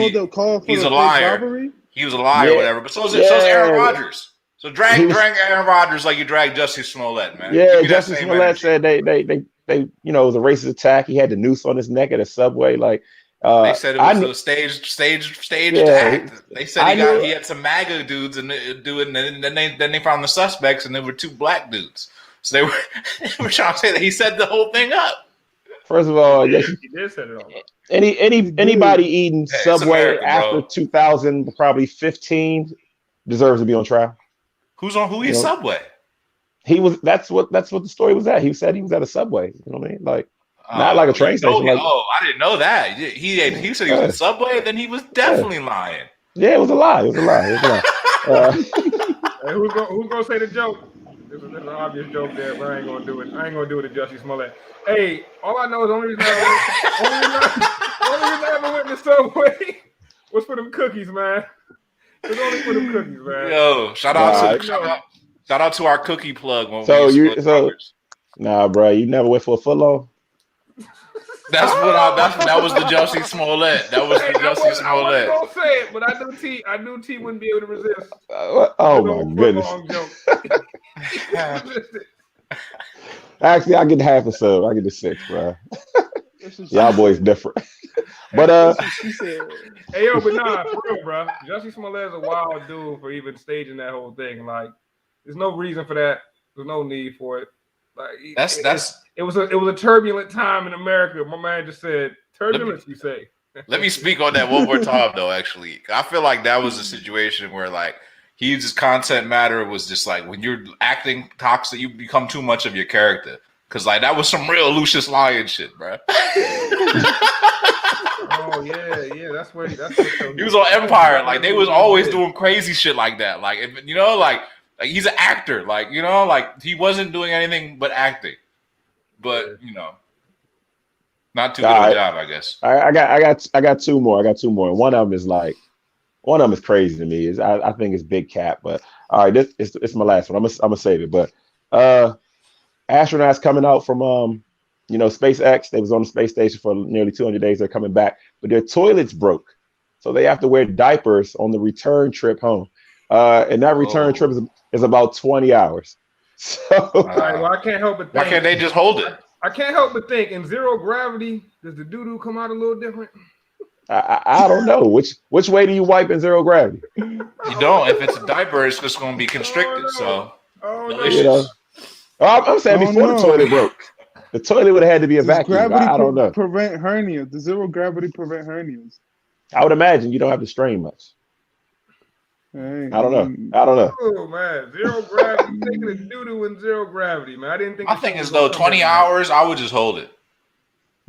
He's a liar. He was a liar or whatever. But so is Aaron Rodgers. So drag Aaron Rodgers like you drag Jussie Smollett, man. Yeah, Jussie Smollett said they it was a racist attack. He had the noose on his neck at a subway. Like they said it was a staged act. They said he had some MAGA dudes and do it, and then they found the suspects, and there were 2 black dudes. So they were trying to say that he set the whole thing up. First of all, he did set it all up. Anybody eating Subway after 2000, probably 15, deserves to be on trial. Who eats Subway? He was. That's what the story was at. He said he was at a Subway. You know what I mean? Like not like a train station. I didn't know that. He said he was at Subway. Then he was definitely lying. Yeah, it was a lie. Hey, who's gonna say the joke? This is an obvious joke there, but I ain't gonna do it. I ain't gonna do it to Jussie Smollett. Hey, all I know is the only reason I ever went to Subway was for them cookies, man. It was only for them cookies, man. Yo, shout out to our cookie plug. Nah, bro, you never went for a footlong? That was the Jussie Smollett. That was the Jussie Smollett. I wasn't gonna say it, but I knew T wouldn't be able to resist. Oh my goodness. Actually, I get half a sub. I get the 6, bro. Y'all boys different. But hey yo, but nah, for real, bro. Jussie Smollett is a wild dude for even staging that whole thing. Like, there's no reason for that. There's no need for it. Like, it was a turbulent time in America. My man just said turbulence. You say. Let me speak on that one more time, though. Actually, I feel like that was a situation where like. His content matter was just like when you're acting toxic, you become too much of your character. Cause like that was some real Lucius Lyon shit, bro. Oh yeah, that's what he was on Empire. Like they was always doing crazy shit like that. Like if, like he's an actor. Like like he wasn't doing anything but acting. But not too good of a job, I guess. I got 2 more. One of them is like. One of them is crazy to me. I think it's big cap, but all right, it's my last one. I'm gonna save it. But astronauts coming out from SpaceX. They was on the space station for nearly 200 days. They're coming back, but their toilets broke, so they have to wear diapers on the return trip home. And that return trip is about 20 hours. So all right, well, I can't help but think. Why can't they just hold it? I can't help but think in zero gravity, does the doo-doo come out a little different? I don't know. Which way do you wipe in zero gravity? You don't. If it's a diaper, it's just going to be constricted. No. I'm saying before the toilet broke. The toilet would have had to be evacuated. I don't know. Prevent hernias. The zero gravity prevent hernias. I would imagine you don't have to strain much. I don't know. Oh man, zero gravity. Taking a doo-doo in zero gravity, man. I didn't think. I think as though 20 hours, I would just hold it.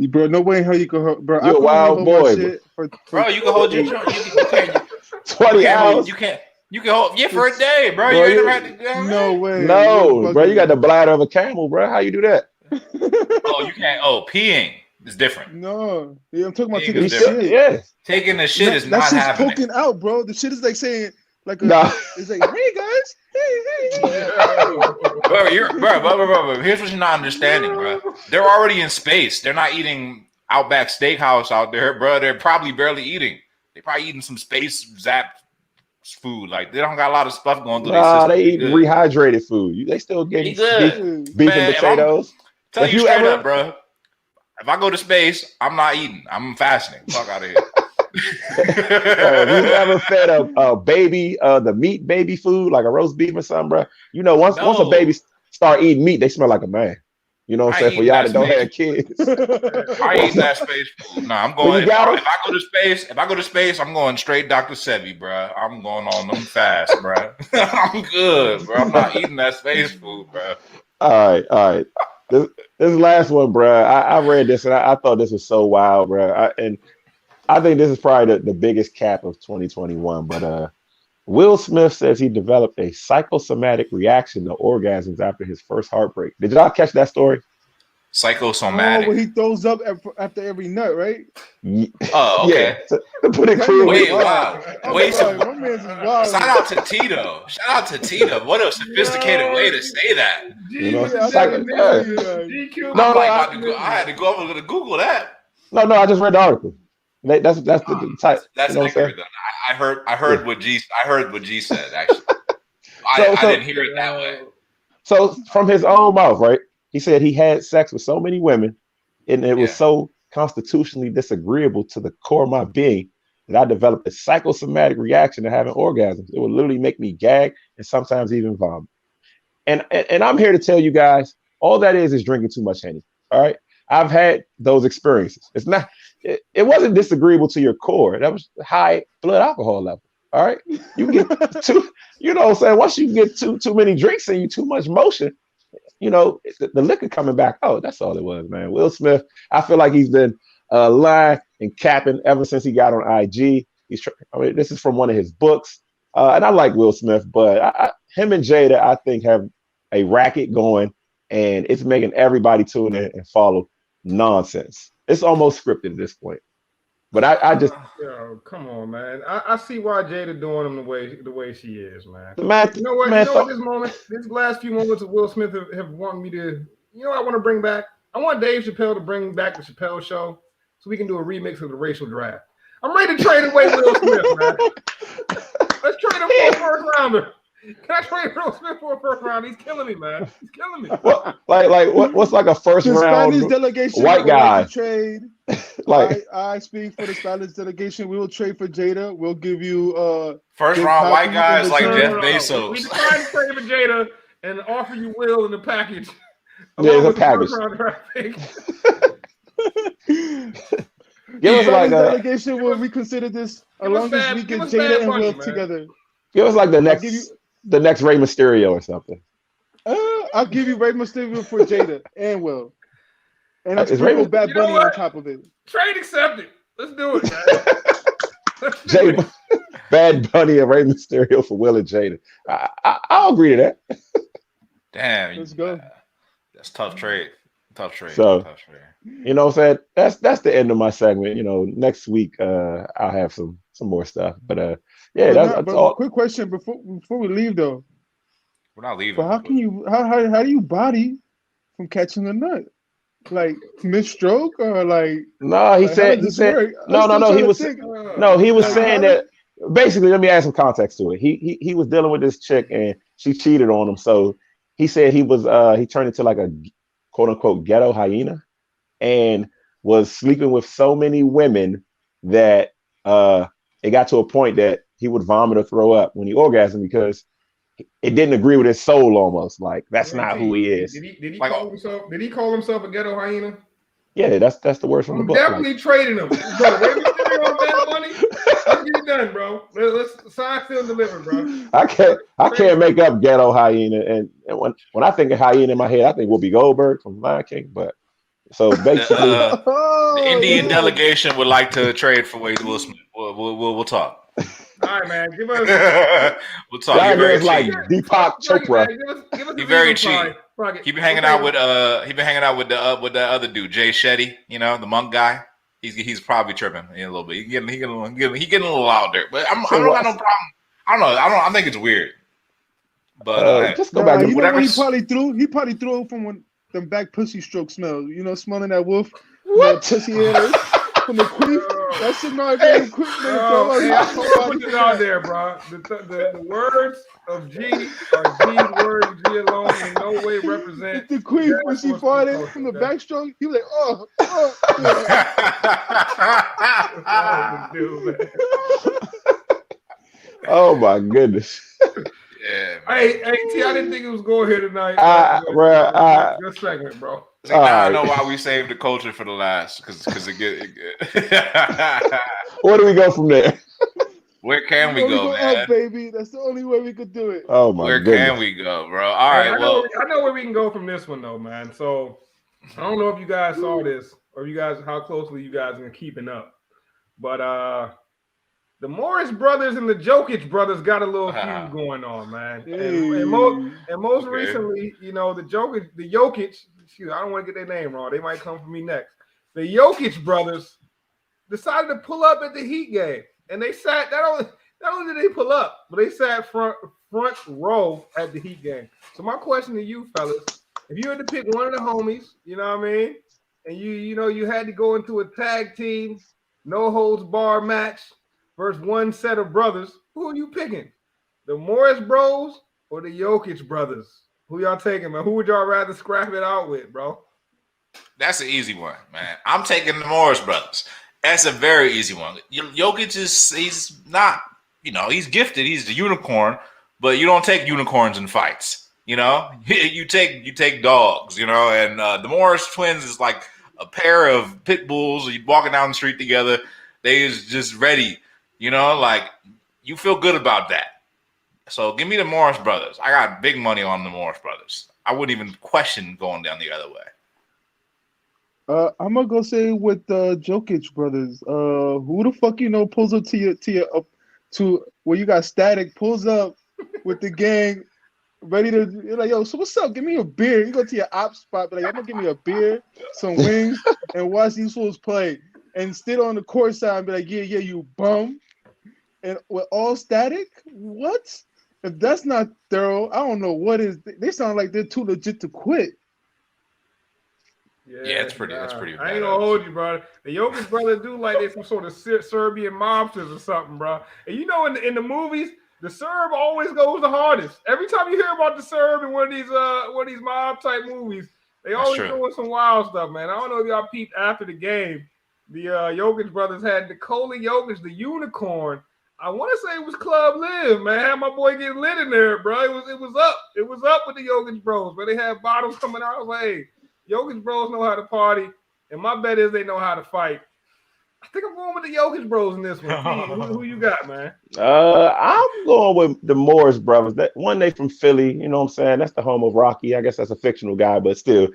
Bro, no way in hell you can hold, bro. You're a wild boy, bro. You can hold your joint. You can 20 hours. You can hold for a day, bro. You ain't had to, no way. No, bro. You got the bladder of a camel, bro. How you do that? You can't. Peeing is different. No, I'm talking about taking the shit. Yeah, taking the shit is not happening. That's just poking out, bro. The shit is like saying, like, it's like, hey guys, bro. Here's what you're not understanding, bro. They're already in space. They're not eating Outback Steakhouse out there, bro. They're probably barely eating. They're probably eating some space zap food. Like they don't got a lot of stuff going through. They eat rehydrated food. They still get beef and potatoes. Tell you straight up, bro. If I go to space, I'm not eating. I'm fasting. Fuck out of here. Have you ever fed a baby the meat baby food like a roast beef or something, bro? Once a baby start eating meat, they smell like a man. You know what I'm saying? For y'all that don't have kids. I ain't that space food. Nah, I'm going. If I go to space, I'm going straight Dr. Sebi, bro. I'm going on them fast, bro. I'm good, bro. I'm not eating that space food, bro. All right. This last one, bro. I read this and I thought this was so wild, bro. I think this is probably the biggest cap of 2021. But Will Smith says he developed a psychosomatic reaction to orgasms after his first heartbreak. Did y'all catch that story? Psychosomatic. Oh, when he throws up after every nut, right? Oh, okay. Yeah, to put it cool. Wait, wow. Wait, my man's is wild. shout out to Tito. Shout out to Tito. What a sophisticated way to say that. You know, Jesus, psycho- yeah. I'm like about to go. I had to go over to Google that. No, I just read the article. That's the type. That's you know accurate. I heard what G said. Actually, I didn't hear it that way. So from his own mouth, right? He said he had sex with so many women, and it was so constitutionally disagreeable to the core of my being that I developed a psychosomatic reaction to having orgasms. It would literally make me gag and sometimes even vomit. And I'm here to tell you guys, all that is drinking too much Henny. All right. I've had those experiences. It wasn't disagreeable to your core. That was high blood alcohol level. All right. You get too, you know what I'm saying? Once you get too many drinks and you too much motion, you know, the liquor coming back out. That's all it was, man. Will Smith, I feel like he's been lying and capping ever since he got on IG. This is from one of his books. And I like Will Smith, but him and Jada, I think, have a racket going, and it's making everybody tune in and follow nonsense. It's almost scripted at this point. But I just come on, man. I see why Jada doing him the way she is, man. Man, you know what? This last few moments of Will Smith have wanted me to. You know what I want to bring back? I want Dave Chappelle to bring back the Chappelle Show so we can do a remix of the racial draft. I'm ready to trade away Will Smith, man. Let's trade him for a first rounder. Can I trade Will Smith for a first round? He's killing me, man. He's killing me. Well, what's like a first round delegation white guy? Trade. I speak for the Spanish delegation. We will trade for Jada. We'll give you first round white guys like Jeff Bezos. We decide to trade for Jada and offer you Will in the package. Yeah, it's a package. Give us like a delegation will reconsider this as long as we get Jada and Will together. Give us like the next Rey Mysterio or something. I'll give you Rey Mysterio for Jada and Will. And I'll sprinkle Bad Bunny on top of it. Trade accepted. Let's do it, man. Bad Bunny and Rey Mysterio for Will and Jada. I'll agree to that. Damn. Let's go. That's tough trade. Tough trade. So, tough trade. You know what I'm saying? That's the end of my segment. You know, next week I'll have some more stuff. But that's all. Quick question before we leave though. We're not leaving. But how can you how do you body from catching a nut? Like mid-stroke or like? No, he said he was saying that basically. Let me add some context to it. He was dealing with this chick and she cheated on him. So he said he turned into like a quote unquote ghetto hyena and was sleeping with so many women that it got to a point that he would vomit or throw up when he orgasmed because it didn't agree with his soul almost. Like that's not who he is. Did he call himself a ghetto hyena? Yeah, that's the word from the book. Definitely trading him. Bro, Rey Mysterio on Bad Bunny. Let's get it done, bro. Let's sign, seal, and deliver, bro. I can't make up ghetto hyena. And when I think of hyena in my head, I think Whoopi Goldberg from Lion King. But so basically, the Indian delegation would like to trade for Wade Will Smith. We'll talk. All right, man. Give us. We'll talk. He's very like cheap. Deepak Chopra. He's very cheap. He been hanging out with the other dude, Jay Shetty. You know, the monk guy. He's probably tripping a little bit. He getting a little out there. But I don't got no problem. I don't know. I think it's weird. But just go back to whatever. He probably threw from when them back pussy stroke smells. You know, smelling that wolf. What? Pussy head from the queef. That shit might be quick. Put it out there, bro. The words of G are G's words. G alone in no way represent. The queen when she farted from the backstroke, he was like, oh my goodness. Yeah. Hey, T, I didn't think it was going here tonight. Good segment, bro. Now I know why we saved the culture for the last, because it get. Where do we go from there? Where can we go, man? Up, baby. That's the only way we could do it. Oh my Where goodness. can we go, bro? All right. I know where we can go from this one though, man. So I don't know if you guys saw this or how closely you guys are keeping up, but the Morris brothers and the Jokic brothers got a little feud going on, man. And most recently, you know, the Jokic excuse me, I don't want to get their name wrong. They might come for me next. The Jokic brothers decided to pull up at the Heat game, and they sat. Not only did they pull up, but they sat front row at the Heat game. So my question to you, fellas, if you had to pick one of the homies, you know what I mean, and you had to go into a tag team, no holds bar match versus one set of brothers, who are you picking? The Morris Bros or the Jokic brothers? Who y'all taking, man? Who would y'all rather scrap it out with, bro? That's an easy one, man. I'm taking the Morris brothers. That's a very easy one. Jokic he's not, he's gifted. He's the unicorn, but you don't take unicorns in fights. You take dogs, and the Morris twins is like a pair of pit bulls. You walking down the street together. They is just ready, like you feel good about that. So give me the Morris brothers. I got big money on the Morris brothers. I wouldn't even question going down the other way. I'm gonna go say with the Jokic brothers. Who the fuck pulls up to where you got Static, pulls up with the gang, ready to like, yo, so what's up? Give me a beer. You go to your op spot, but like, I'm gonna give me a beer, some wings, and watch these fools play. And sit on the court side and be like, yeah, you bum. And with all Static, what? If that's not thorough, I don't know what is. They sound like they're too legit to quit. Yeah, that's pretty. That's pretty. I ain't gonna hold you, bro. The Jokic brothers do like they some sort of Serbian mobsters or something, bro. And in the movies, the Serb always goes the hardest. Every time you hear about the Serb in one of these mob type movies, they always doing some wild stuff, man. I don't know if y'all peeped after the game. The Jokic brothers had Nikola Jokic, the unicorn. I want to say it was Club Live, man. Had my boy getting lit in there, bro. It was up. It was up with the Jokic bros, but they had bottles coming out. I was like, hey, Jokic bros know how to party, and my bet is they know how to fight. I think I'm going with the Jokic bros in this one. Who you got, man? I'm going with the Morris brothers. That one, they from Philly. You know what I'm saying? That's the home of Rocky. I guess that's a fictional guy, but still,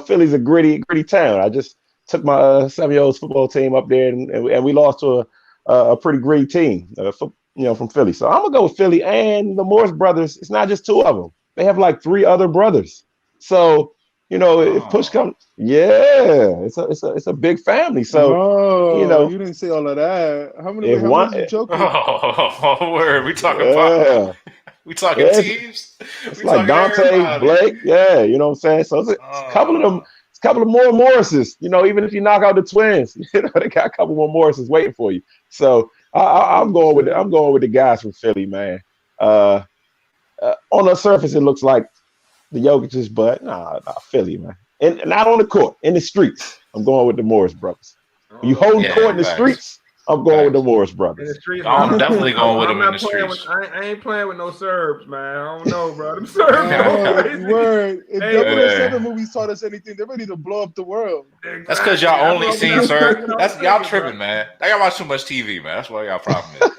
Philly's a gritty town. I just took my 7-year-old football team up there, and we lost to a pretty gritty team, from Philly. So I'm gonna go with Philly and the Morris brothers. It's not just two of them; they have like 3 other brothers. So if push comes, it's a big family. So you didn't say all of that. How many Jokic? Oh, word. We talking about? We talking teams? It's like Dante, Blake. Yeah, you know what I'm saying. So it's a couple of them. A couple of more Morrises, even if you knock out the twins, they got a couple more Morrises waiting for you. So I'm going with the guys from Philly, man. On the surface, it looks like the Jokic's, but nah, Philly, man. And not on the court, in the streets. I'm going with the Morris brothers. You hold the court in the streets. I'm going with the Morris brothers. In the streets, I'm definitely going with them in the streets. I ain't playing with no Serbs, man. I don't know, bro. Them Serbs. Word. If WWE movies taught us anything, they're ready to blow up the world. That's because y'all only seen Serbs. That's y'all tripping, man. Y'all watch too much TV, man. That's what y'all problem is.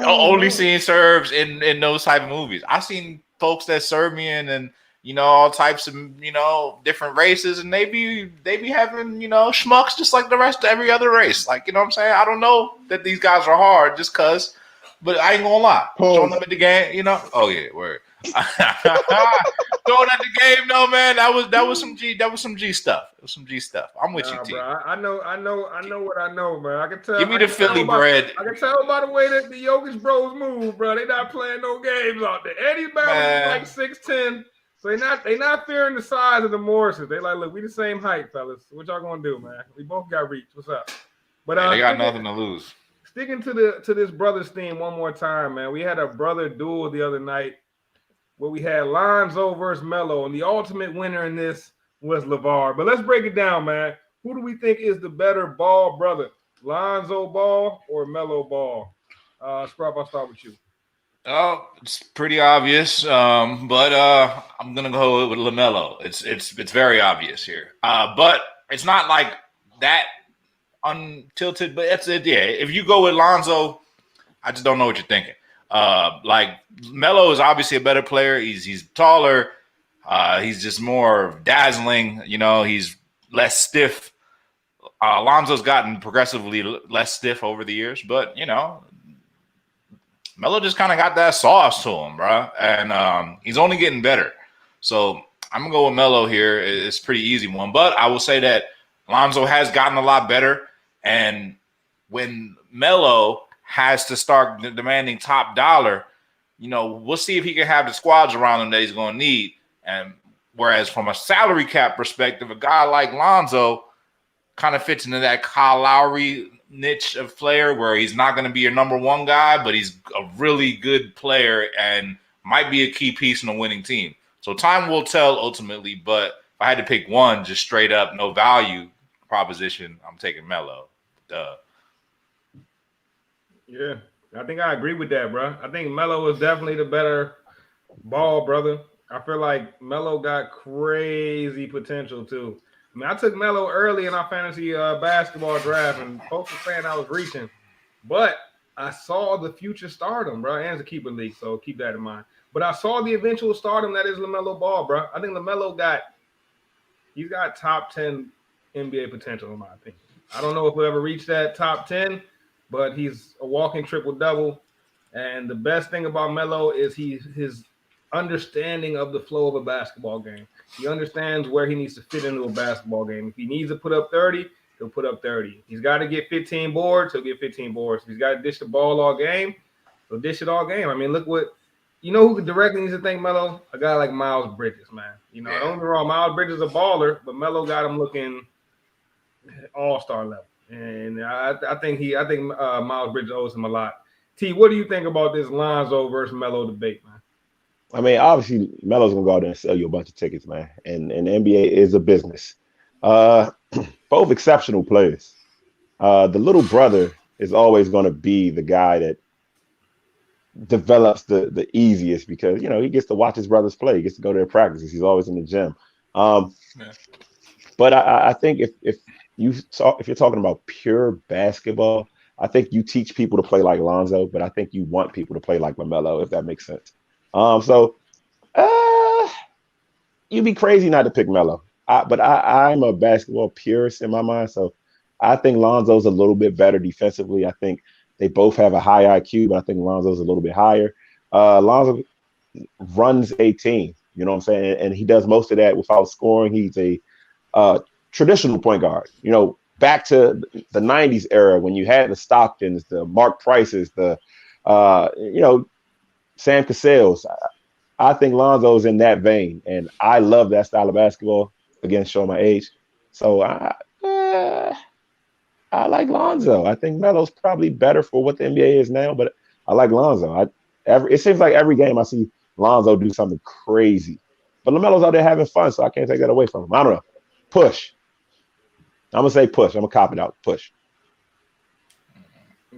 Only seeing Serbs in those type of movies. I've seen folks that's Serbian and all types of different races, and they be having schmucks just like the rest of every other race. Like what I'm saying. I don't know that these guys are hard just cause, but I ain't gonna lie. Throwing them at the game, Oh yeah, word. Throwing at the game, no man. That was some G stuff. It was some G stuff. I'm with you, T. Bro, I know what I know, man. I can tell. Give me the Philly bread. I can tell by the way that the Jokic bros move, bro. They not playing no games out there. Eddie Bauer is like 6'10". So they not fearing the size of the Morrises. They like, look, we the same height, fellas. What y'all gonna do, man? We both got reach. What's up? But they got nothing to lose. Sticking to this brothers theme one more time, man. We had a brother duel the other night where we had Lonzo versus Melo, and the ultimate winner in this was LeVar. But let's break it down, man. Who do we think is the better Ball brother, Lonzo Ball or Melo Ball? Scrub, I'll start with you. Oh, it's pretty obvious, but I'm gonna go with LaMelo. It's very obvious here, but it's not like that untilted. But that's it. Yeah, if you go with Lonzo, I just don't know what you're thinking. Like Melo is obviously a better player. He's taller. He's just more dazzling. He's less stiff. Lonzo's gotten progressively less stiff over the years, but Melo just kind of got that sauce to him, bro, and he's only getting better. So I'm gonna go with Melo here. It's a pretty easy one, but I will say that Lonzo has gotten a lot better, and when Melo has to start demanding top dollar, we'll see if he can have the squads around him that he's going to need. And whereas from a salary cap perspective, a guy like Lonzo kind of fits into that Kyle Lowry niche of player where he's not going to be your number one guy, but he's a really good player and might be a key piece in a winning team. So time will tell ultimately, but if I had to pick one, just straight up, no value proposition, I'm taking Melo. Duh. Yeah, I think I agree with that, bro. I think Melo is definitely the better ball, brother. I feel like Melo got crazy potential too. I mean, I took Melo early in our fantasy basketball draft, and folks were saying I was reaching, but I saw the future stardom, bro, and it's a keeper league, so keep that in mind. But I saw the eventual stardom that is LaMelo Ball, bro. I think LaMelo he's got top 10 NBA potential, in my opinion. I don't know if we'll ever reach that top 10, but he's a walking triple-double. And the best thing about Melo is his understanding of the flow of a basketball game. He understands where he needs to fit into a basketball game. If he needs to put up 30, he'll put up 30. He's got to get 15 boards, he'll get 15 boards. If he's got to dish the ball all game, he'll dish it all game. I mean, look what – who directly needs to thank Melo? A guy like Miles Bridges, man. Don't get me wrong, Miles Bridges is a baller, but Melo got him looking all-star level. And I think Miles Bridges owes him a lot. T, what do you think about this Lonzo versus Melo debate, man? I mean, obviously, Melo's gonna go out there and sell you a bunch of tickets, man. And the NBA is a business. Both exceptional players. The little brother is always gonna be the guy that develops the easiest because he gets to watch his brothers play. He gets to go to their practices. He's always in the gym. But I think if you're talking about pure basketball, I think you teach people to play like Lonzo, but I think you want people to play like LaMelo, if that makes sense. So you'd be crazy not to pick Melo. But I'm a basketball purist in my mind, so I think Lonzo's a little bit better defensively. I think they both have a high IQ, but I think Lonzo's a little bit higher. Lonzo runs a team, you know what I'm saying? And he does most of that without scoring. He's a traditional point guard, back to the 90s era when you had the Stocktons, the Mark Prices, the Sam Cassell's. I think Lonzo's in that vein, and I love that style of basketball. Again, showing my age. So I like Lonzo. I think Melo's probably better for what the NBA is now, but I like Lonzo. It seems like every game I see Lonzo do something crazy. But LaMelo's out there having fun, so I can't take that away from him. I don't know. Push. I'm going to say push. I'm going to cop it out. Push.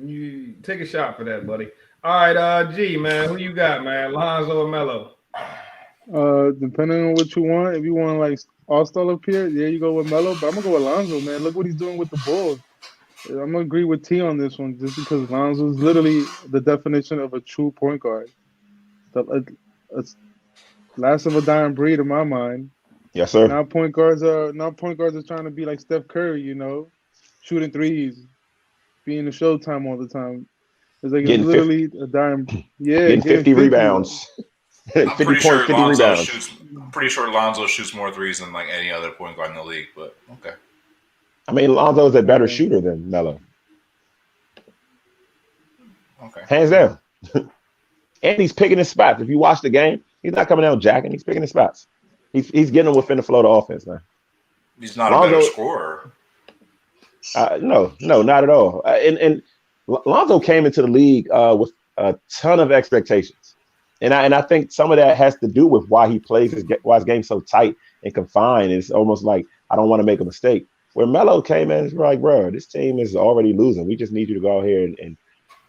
You take a shot for that, buddy. All right, G, man. Who you got, man? Lonzo or Melo? Depending on what you want. If you want like all-star appear, yeah, you go with Melo. But I'm going to go with Lonzo, man. Look what he's doing with the Bulls. I'm going to agree with T on this one just because Lonzo's literally the definition of a true point guard. It's last of a dying breed in my mind. Yes, sir. Now point guards are trying to be like Steph Curry, shooting threes, being the Showtime all the time. It's like it's literally a dime. Yeah, getting 50 rebounds. 50 pretty sure 50 Lonzo rebounds. I'm pretty sure Lonzo shoots more threes than like any other point guard in the league, but okay. I mean, Lonzo's a better shooter than Melo. Okay. Hands down. And he's picking his spots. If you watch the game, he's not coming out jacking. He's picking his spots. He's getting them within the flow of the offense, man. He's not Lonzo, a better scorer. No, not at all. And Lonzo came into the league with a ton of expectations, and I think some of that has to do with why he plays why his game's so tight and confined. It's almost like I don't want to make a mistake. Where Melo came in, it's like, bro, this team is already losing. We just need you to go out here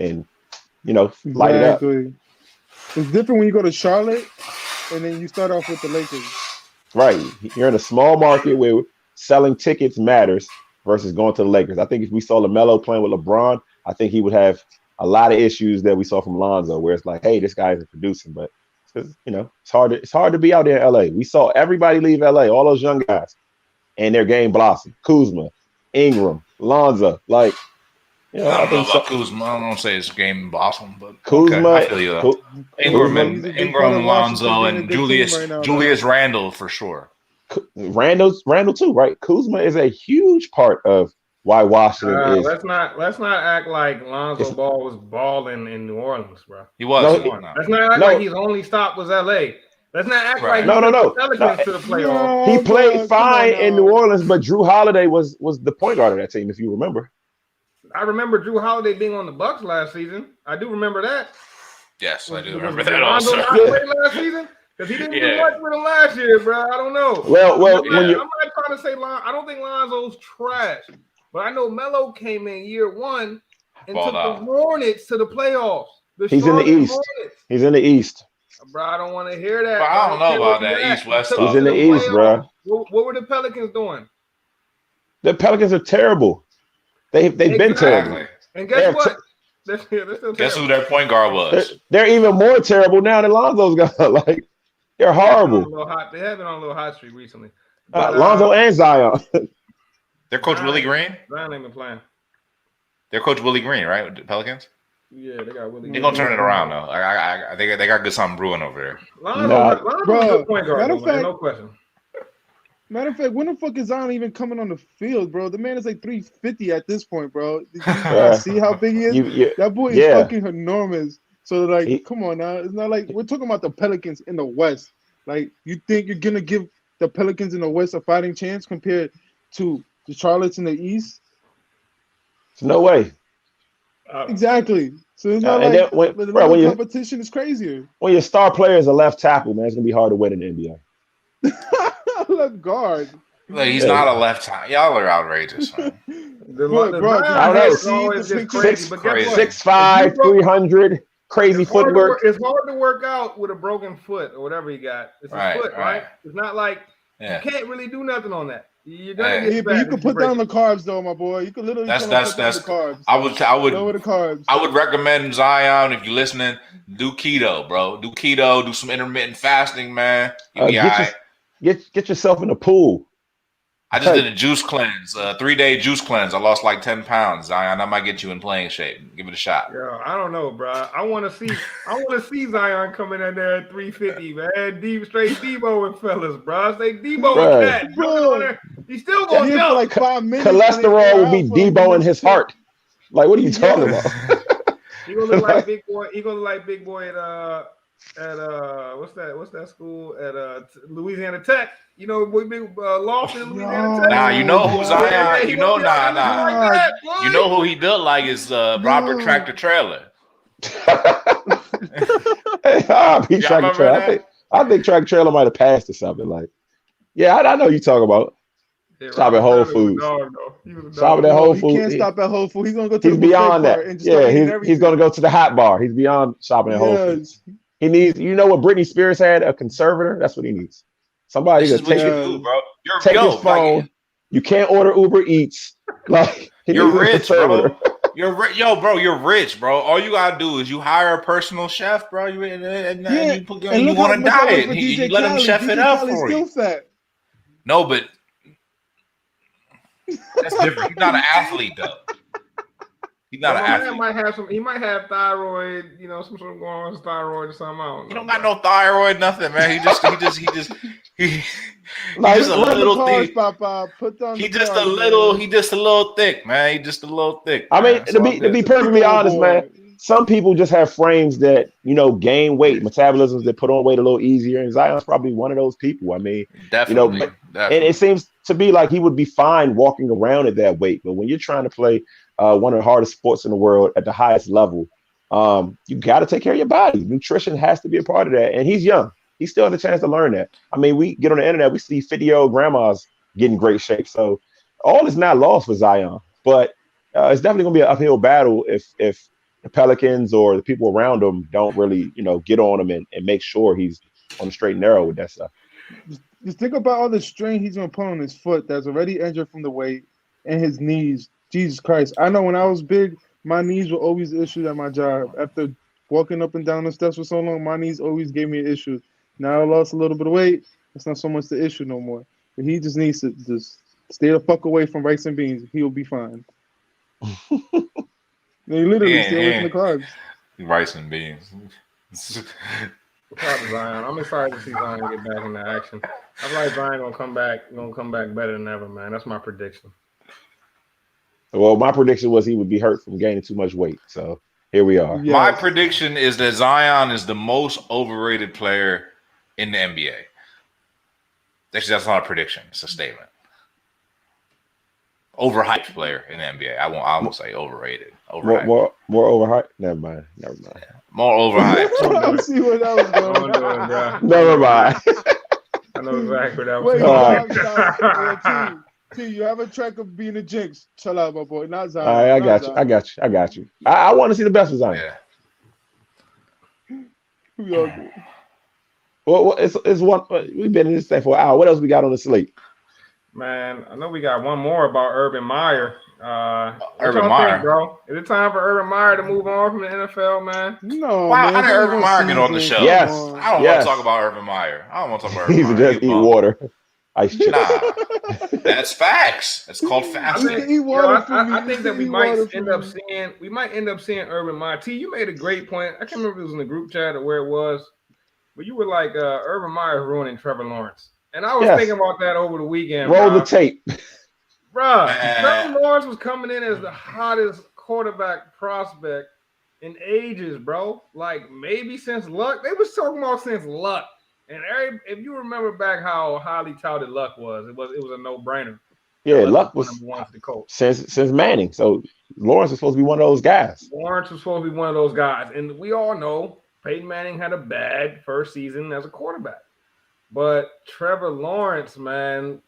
and light it up. It's different when you go to Charlotte and then you start off with the Lakers. Right. You're in a small market where selling tickets matters versus going to the Lakers. I think if we saw LaMelo playing with LeBron, I think he would have a lot of issues that we saw from Lonzo, where it's like, hey, this guy isn't producing. But it's hard to be out there in LA. We saw everybody leave LA, all those young guys, and their game blossomed. Kuzma, Ingram, Lonzo, like You know, I I don't know think about Kuzma. I don't say his game awesome, but Kuzma, okay, I feel you though. Ingram, Kuzma, and He's a big part of Washington Lonzo, being a and good team right now. Julius Randle for sure. Randall too, right? Kuzma is a huge part of why Washington is. Let's not act like Lonzo Ball was balling in New Orleans, bro. He was. No, let's not act like his only stop was LA. Let's not act like he took the Pelicans to the playoffs. He played fine in New Orleans, but Drew Holiday was the point guard of that team, if you remember. I remember Drew Holiday being on the Bucks last season. I do remember that. Yes, I do remember that Lonzo also. not played last season? Because he didn't do much with him last year, bro. I don't know. Well, I'm not trying to say I don't think Lonzo's trash, but I know Melo came in year one and took the Hornets to the playoffs. He's in the East. He's in the East. Bro, I don't want to hear that. But I don't know about that East-West stuff. He's in the East, bro. What were the Pelicans doing? The Pelicans are terrible. They've been terrible. And guess what? They're still guess who their point guard was? They're even more terrible now than Lonzo's got. Like, they're horrible. They have been on a little hot streak recently. Lonzo and Zion. Their coach Willie Green? Zion ain't been playing. Their coach Willie Green, right? With the Pelicans? Yeah, they got Willie Green. They're going to turn it around, though. I think they got good something brewing over there. Lonzo's a good point guard, no question. Matter of fact, when the fuck is Zion even coming on the field, bro? The man is like 350 at this point, bro. Did you see how big he is? That boy is fucking enormous. So, like, come on now. It's not like we're talking about the Pelicans in the West. Like, you think you're going to give the Pelicans in the West a fighting chance compared to the Charlottes in the East? There's no way. Exactly. So it's not like the competition is crazier. When your star player is a left tackle, man, it's going to be hard to win in the NBA. Left guard. Like, he's not a left tackle. Y'all are outrageous, man. I don't know. 6'5", 300, crazy footwork. It's hard to work out with a broken foot or whatever you got. It's a foot, right? It's not like you can't really do nothing on that. You're gonna get but you can put down the carbs, though, my boy. You can literally put down the carbs. I would recommend Zion, if you're listening, do keto, bro. Do keto. Do some intermittent fasting, man. You'll be all right. Get yourself in the pool. I just did a juice cleanse, a 3-day juice cleanse. I lost like 10 pounds, Zion. I might get you in playing shape. Give it a shot. Yeah, I don't know, bro. I want to see Zion coming in there at 350, man. Straight Debo and fellas, bro. Say Debo and that. Bro. He's still going to jump. Like 5 minutes. Cholesterol will be Debo in his heart. Like, what are you talking about? He gonna look like big boy. He gonna look like big boy at what's that school at Louisiana Tech? You know, big loft in Louisiana Tech. Nah, you know who Zion? You know, you know who he built like is Robert Tractor Trailer. Tractor Trailer. I think Tractor Trailer might have passed or something. Like, yeah, I know you talk about. Stop at Whole Foods. Stop at Whole Foods. He can't stop at Whole Foods. He's gonna go to the beyond that. Yeah, he's gonna go to the hot bar. He's beyond shopping at Whole Foods. He needs, you know what Britney Spears had? A conservator. That's what he needs. Somebody to take his phone. You can't order Uber Eats. Like, you're rich, bro. You're rich, bro. All you gotta do is you hire a personal chef, bro. You want a diet. You let him chef it up for you. No, but that's different. He's not an athlete, though. He's not an athlete. He might have thyroid, you know, some sort of going on with thyroid or something. I don't know. He don't got no thyroid, nothing, man. He's just a little thing. He just a little thick, man. He just a little thick. I mean, to be perfectly honest, man, some people just have frames that, you know, gain weight, metabolisms that put on weight a little easier. And Zion's probably one of those people. I mean, definitely. You know, and it seems to be like he would be fine walking around at that weight. But when you're trying to play one of the hardest sports in the world at the highest level, you got to take care of your body. Nutrition has to be a part of that. And he's young. He still has a chance to learn that. I mean, we get on the internet, we see 50-year-old grandmas getting great shape. So all is not lost for Zion. But it's definitely going to be an uphill battle if the Pelicans or the people around him don't really, you know, get on him and make sure he's on the straight and narrow with that stuff. Just think about all the strain he's going to put on his foot that's already injured from the weight and his knees. Jesus Christ. I know when I was big, my knees were always issues at my job. After walking up and down the steps for so long, my knees always gave me an issue. Now I lost a little bit of weight. It's not so much the issue no more. But he just needs to just stay the fuck away from rice and beans. He'll be fine. They literally Yeah, stay away from yeah. the carbs. Rice and beans. Shout out to Zion. I'm excited to see Zion get back into action. I feel like Zion gonna come back better than ever, man. That's my prediction. Well, my prediction was he would be hurt from gaining too much weight. So here we are. Yes. My prediction is that Zion is the most overrated player in the NBA. Actually, that's not a prediction. It's a statement. Overhyped player in the NBA. I won't say overrated. Overhyped. More overhyped. Never mind. More overhyped. I see where that was going. bro. Never mind. I know exactly what that was. Wait, All stop. T, you have a track of being a jinx. Chill out, my boy. Not Zion. All right, I got you. I want to see the best of Zion. Yeah. We all good. Well, it's one. We've been in this thing for an hour. What else we got on the slate? Man, I know we got one more about Urban Meyer. Urban Meyer, bro. Is it time for Urban Meyer to move on from the NFL, man? No, Wow, man. how did Urban Meyer get on the show? Yes. I don't want to talk about Urban Meyer. I don't want to talk about Urban He Meyer. would just eat water. Ice chips. Nah, that's facts. It's called facts. I think that we might end up seeing Urban Meyer. T, you made a great point. I can't remember if it was in the group chat or where it was, but you were like, Urban Meyer ruining Trevor Lawrence. And I was thinking about that over the weekend. Roll the tape. Bruh, Trevor Lawrence was coming in as the hottest quarterback prospect in ages, bro. Like maybe since Luck. They was talking about since Luck. And if you remember back how highly touted Luck was, it was a no-brainer. Yeah, Luck was number one for the coach since Manning. So Lawrence was supposed to be one of those guys. Lawrence was supposed to be one of those guys. And we all know Peyton Manning had a bad first season as a quarterback. But Trevor Lawrence, man,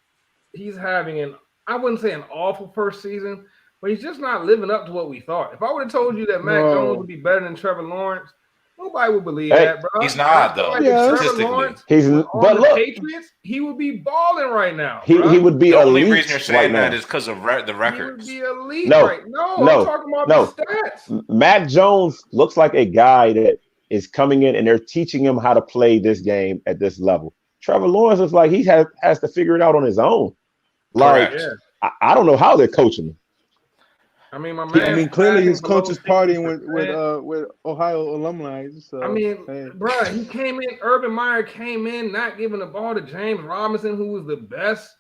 he's having I wouldn't say an awful first season, but he's just not living up to what we thought. If I would have told you that Mac Jones would be better than Trevor Lawrence, nobody would believe that, bro. He's not, though. Trevor Lawrence but look, Patriots, he would be balling right now. He would be the elite. only reason you're saying right that now. is because of the records. He would be elite right now. No, I'm talking about the stats. Mac Jones looks like a guy that is coming in and they're teaching him how to play this game at this level. Trevor Lawrence is like he has to figure it out on his own. Like I don't know how they're coaching him. I mean, my man. I mean, clearly his coach is partying with Ohio alumni. So, I mean, bro, he came in. Urban Meyer came in, not giving the ball to James Robinson, who was the best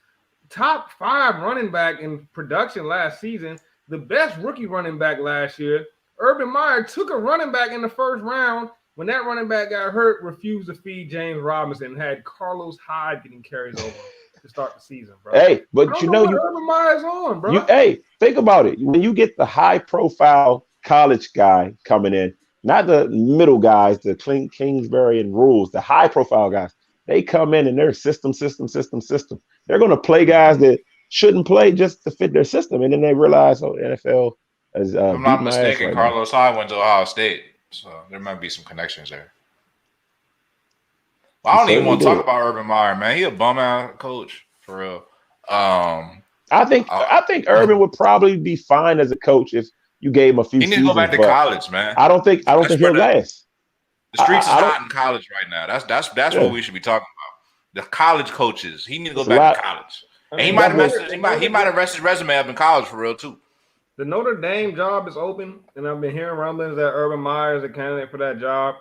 top 5 running back in production last season, the best rookie running back last year. Urban Meyer took a running back in the first round. When that running back got hurt, refused to feed James Robinson, had Carlos Hyde getting carries over to start the season, bro. Hey, but you know Urban Meyer's on, bro. Think about it. When you get the high-profile college guy coming in, not the middle guys, the Kingsbury and Rules, the high-profile guys, they come in and they're system. They're going to play guys that shouldn't play just to fit their system, and then they realize, NFL is. I'm not mistaken. Carlos Hyde went to Ohio State. So there might be some connections there. Well, I don't even want to talk about Urban Meyer, man. He a bum out coach for real. I think Urban would probably be fine as a coach if you gave him a few. He needs to go back to college, man. I don't think he'll last. The streets is hot in college right now. That's what we should be talking about. The college coaches. He needs to go back to college. And he might have rested his resume up in college for real too. The Notre Dame job is open, and I've been hearing rumblings that Urban Meyer is a candidate for that job.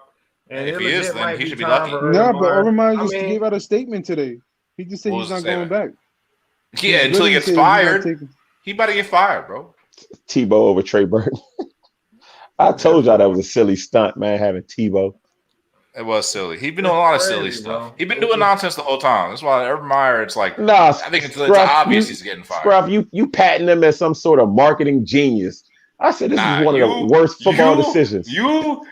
And if he is, then he should be lucky. No, but Urban Meyer just gave out a statement today. He just said he's not going back. Yeah, until he gets fired. He about to get fired, bro. Tebow over Trey Burton. I told y'all that was a silly stunt, man, having Tebow. It was silly. He's been doing a lot of silly stuff. He's been doing nonsense the whole time. That's why Urban Meyer, it's like, I think it's obvious he's getting fired. Scruff, you patting him as some sort of marketing genius. I said this is one of the worst football decisions. You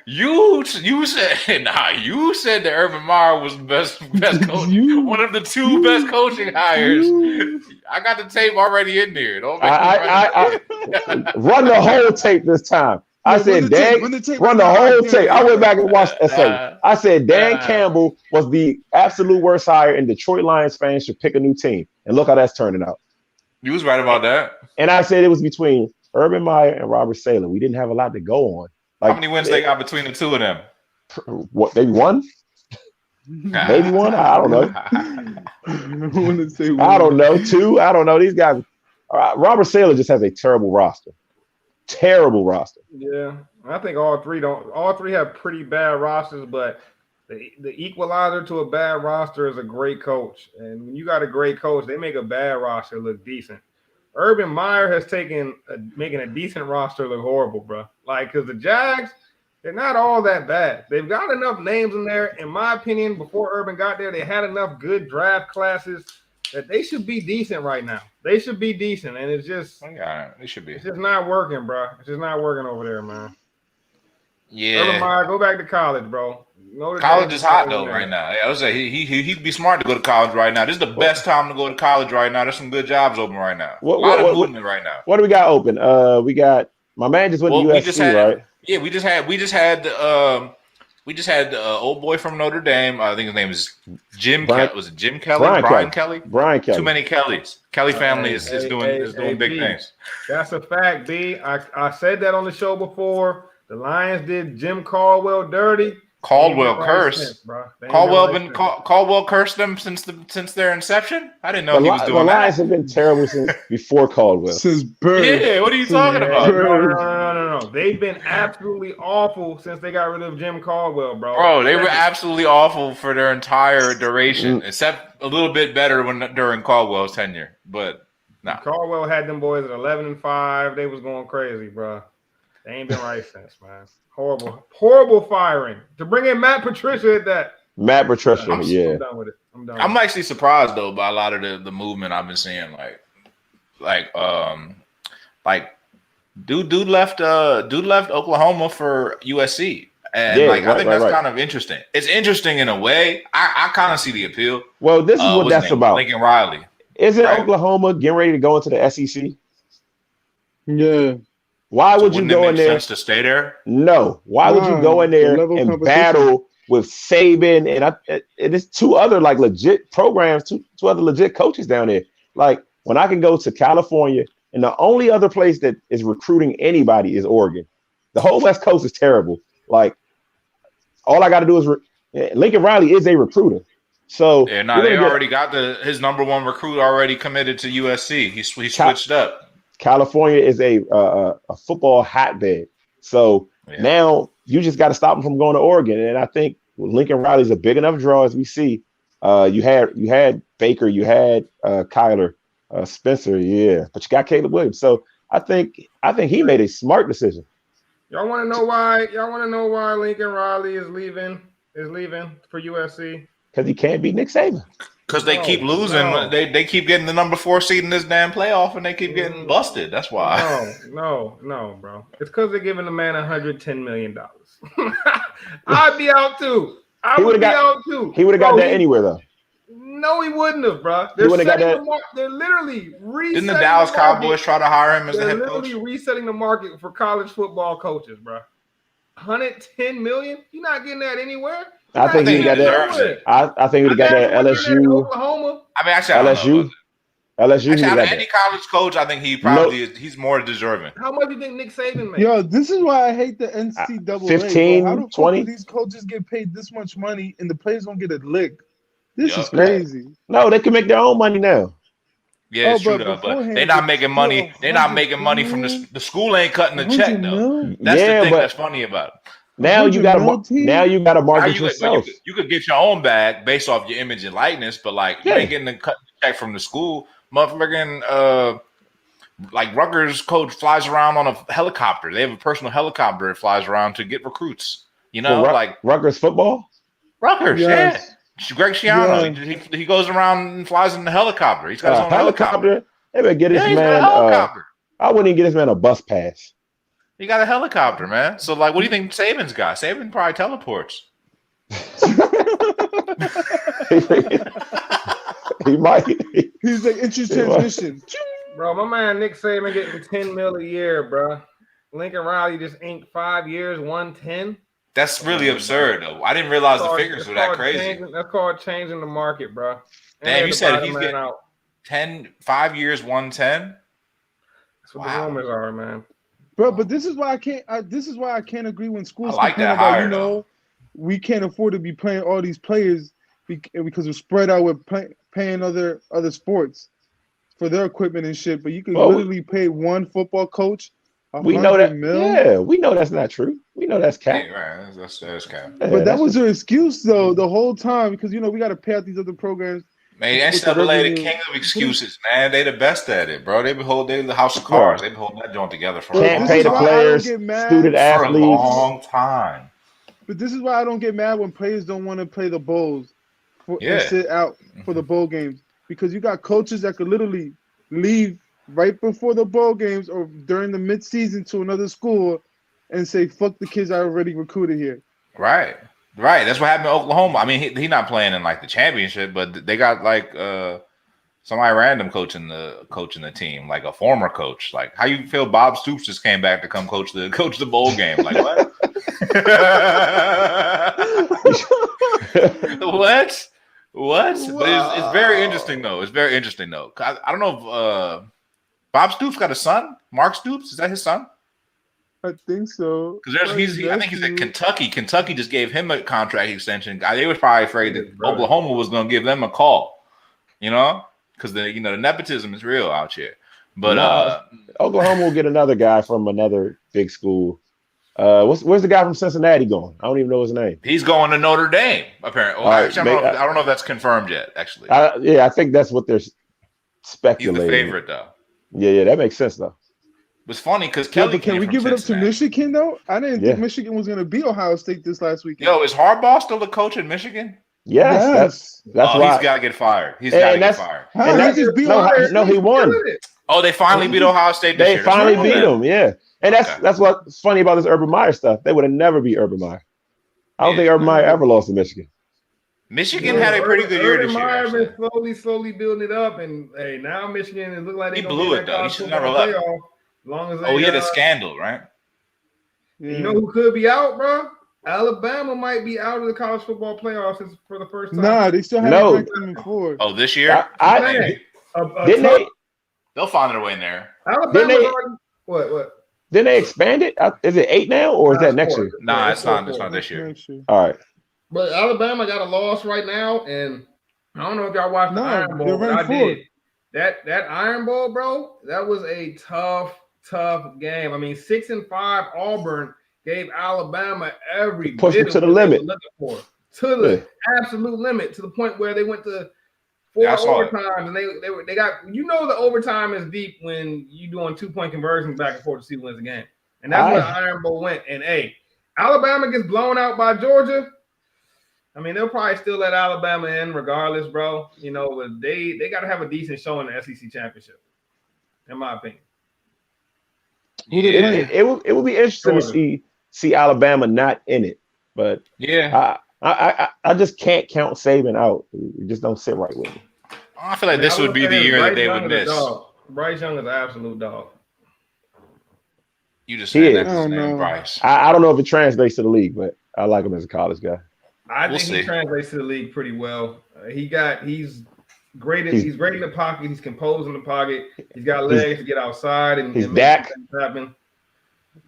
said that Urban Meyer was the best coach. One of the 2 best coaching hires. I got the tape already in there. Don't make I run the whole tape this time. I said, run the whole tape. I went back and watched essay. I said, Dan Campbell was the absolute worst hire, and Detroit Lions fans should pick a new team. And look how that's turning out. You was right about that. And I said it was between Urban Meyer and Robert Saleh. We didn't have a lot to go on. How many wins they got between the 2 of them? What, maybe one? Maybe one? I don't know. I don't know. 2? I don't know. These guys. Robert Saleh just has a terrible roster. terrible roster. Yeah, I think all three have pretty bad rosters, but the equalizer to a bad roster is a great coach. And when you got a great coach, they make a bad roster look decent. Urban Meyer has making a decent roster look horrible, bro. Like, because the Jags, they're not all that bad. They've got enough names in there. In my opinion, before Urban got there, they had enough good draft classes that they should be decent right now. They should be decent, and it's just they should be. It's just not working, bro. It's just not working over there, man. Yeah. Urban Meyer, go back to college, bro. College is hot though right now. I was say he'd be smart to go to college right now. This is the best time to go to college right now. There's some good jobs open right now. A lot of movement right now. What do we got open? We got my man just went to USC, right? Yeah, we just had old boy from Notre Dame. I think his name is Jim. Was it Jim Kelly? Brian Kelly. Brian Kelly. Too many Kellys. Kelly family is doing big things. That's a fact, B. I said that on the show before. The Lions did Jim Caldwell dirty. Caldwell cursed. Caldwell cursed them since their inception. I didn't know he was doing that. The Lions have been terrible since before Caldwell. Since birth. Yeah, what are you talking about? No. They've been absolutely awful since they got rid of Jim Caldwell, bro. Bro, they were absolutely awful for their entire duration, except a little bit better during Caldwell's tenure. But no, Caldwell had them boys at 11-5. They was going crazy, bro. They ain't been right since, man. Horrible firing. To bring in Matt Patricia at that. Matt Patricia, I'm done with it. I'm actually surprised though by a lot of the movement I've been seeing. Like dude left Oklahoma for USC. And I think that's kind of interesting. It's interesting in a way. I kind of see the appeal. Well, this is what that's about. Lincoln Riley. Isn't Oklahoma getting ready to go into the SEC? Yeah. Why would you go in there? Sense to stay there? No. Why would you go in there and battle with Saban and it's two other like legit programs, two other legit coaches down there? Like when I can go to California and the only other place that is recruiting anybody is Oregon. The whole West Coast is terrible. Like all I got to do is Lincoln Riley is a recruiter. So they already got his number one recruit already committed to USC. He switched up. California is a football hotbed. So now you just got to stop him from going to Oregon. And I think Lincoln Riley's a big enough draw as we see. You had Baker, you had Kyler, Spencer, but you got Caleb Williams. So I think he made a smart decision. Y'all want to know why? Lincoln Riley is leaving for USC? Because he can't beat Nick Saban. Because they keep losing. No. They keep getting the number 4 seed in this damn playoff, and they keep getting busted. That's why. No, bro. It's because they're giving the man $110 million. I'd be out too. I would be out too. He would have got that anywhere though. No, he wouldn't have, bro. They're literally resetting. Didn't the Dallas Cowboys try to hire him as the head coach? They're literally resetting the market for college football coaches, bro. $110 million? You're not getting that anywhere. I think he got that. I think he got that LSU. Oklahoma. I mean, actually, LSU. Actually, any college coach, I think he probably is. He's more deserving. How much do you think Nick Saban makes? Yo, this is why I hate the NCAA. 15, how the 20. Fuck do these coaches get paid this much money and the players don't get a lick? This is crazy. No, they can make their own money now. Yeah, it's true though, but they're not making money. They're not making money from the school ain't cutting the check though. That's the thing that's funny about it. Now you got to market yourself. You could get your own bag based off your image and likeness, but you ain't getting the cut check from the school. Motherfucking like Rutgers coach flies around on a helicopter. They have a personal helicopter that flies around to get recruits. You know, like Rutgers football. Rutgers, yeah. Greg Schiano, he goes around and flies in the helicopter. He's got his own helicopter. They better get this man. I wouldn't even get this man a bus pass. He got a helicopter, man. So, what do you think Saban's got? Saban probably teleports. He might. He's like instant transmission. Bro, my man Nick Saban getting $10 million a year, bro. Lincoln Riley just inked 5 years, 110. That's really absurd, though. I didn't realize the figures were that crazy. That's called changing the market, bro. Damn, you said he's getting 5 years, 110. That's what the rumors are, man. Bro, but this is why I can't. This is why I can't agree when schools complain about we can't afford to be playing all these players because we're spread out with paying other sports for their equipment and shit. But you can literally pay one football coach We know that. 100 mil? Yeah, we know that's not true. We know that's cap. Yeah, right. That's cap. Yeah, But that was just, her excuse though the whole time because we got to pay out these other programs. Man, with the NCAA the revenue. king of excuses, man. They the best at it, bro. They the house of cards. They been holding that joint together for can't a pay the long time. players, student For a athletes. long time. But this is why I don't get mad when players don't want to play the bowls and Yeah. sit out for the bowl games because you got coaches that could literally leave right before the bowl games or during the midseason to another school and say, fuck the kids I already recruited here. Right. That's what happened in Oklahoma. I mean, he not playing in like the championship, but they got like somebody random coaching the team, like a former coach. Like, how you feel Bob Stoops just came back to come coach the bowl game? Like, what? What? But it's very interesting though. It's very interesting though. I don't know if Bob Stoops got a son. Mark Stoops, is that his son? I think so. Because I think he's at Kentucky. Kentucky just gave him a contract extension. They was probably afraid that Oklahoma was going to give them a call, because the nepotism is real out here. But Oklahoma will get another guy from another big school. Where's the guy from Cincinnati going? I don't even know his name. He's going to Notre Dame, apparently. Well, actually, I don't know if that's confirmed yet, actually. I think that's what they're speculating. He's the favorite, though. Yeah, that makes sense, though. It's funny because Kelly can we give it up to Michigan, though? I didn't think Michigan was going to beat Ohio State this last weekend. Yo, is Harbaugh still the coach in Michigan? Yes. That's why. He's got to get fired. He's got to get fired. He won. Oh, they finally beat Ohio State this year. They finally beat him, yeah. And that's what's funny about this Urban Meyer stuff. They would have never beat Urban Meyer. I don't think Urban Meyer ever lost to Michigan. Michigan had a pretty good year this year. Meyer been slowly building it up, and hey, now Michigan it look like he blew it though. He should never left. As long as he had a scandal, right? You know who could be out, bro? Alabama might be out of the college football playoffs for the first time. Nah, they still haven't ranked them before. Oh, this year? Didn't they? They'll find their way in there. Alabama. What? Didn't they expand it? Is it 8 now, or is that next year? Nah, it's not. It's not this year. All right. But Alabama got a loss right now, and I don't know if y'all watched the Iron Bowl, but I did. That Iron Bowl, bro, that was a tough game. I mean, 6-5 Auburn gave Alabama every push it to the limit. To the absolute limit, to the point where they went to 4 overtimes, and they got the overtime is deep when you doing 2-point conversions back and forth to see who wins the game, and that's where the Iron Bowl went. And Alabama gets blown out by Georgia. I mean, they'll probably still let Alabama in regardless, bro. But they got to have a decent show in the SEC championship, in my opinion. It will be interesting to see Alabama not in it, but I just can't count Saban out. It just don't sit right with me. I feel like this would be the year that they would miss. Bryce Young is an absolute dog. You just said that's his name, Bryce. I don't know if it translates to the league, but I like him as a college guy. I think he translates to the league pretty well. He's great. He's great in the pocket. He's composed in the pocket. He's got legs to get outside and make things happen.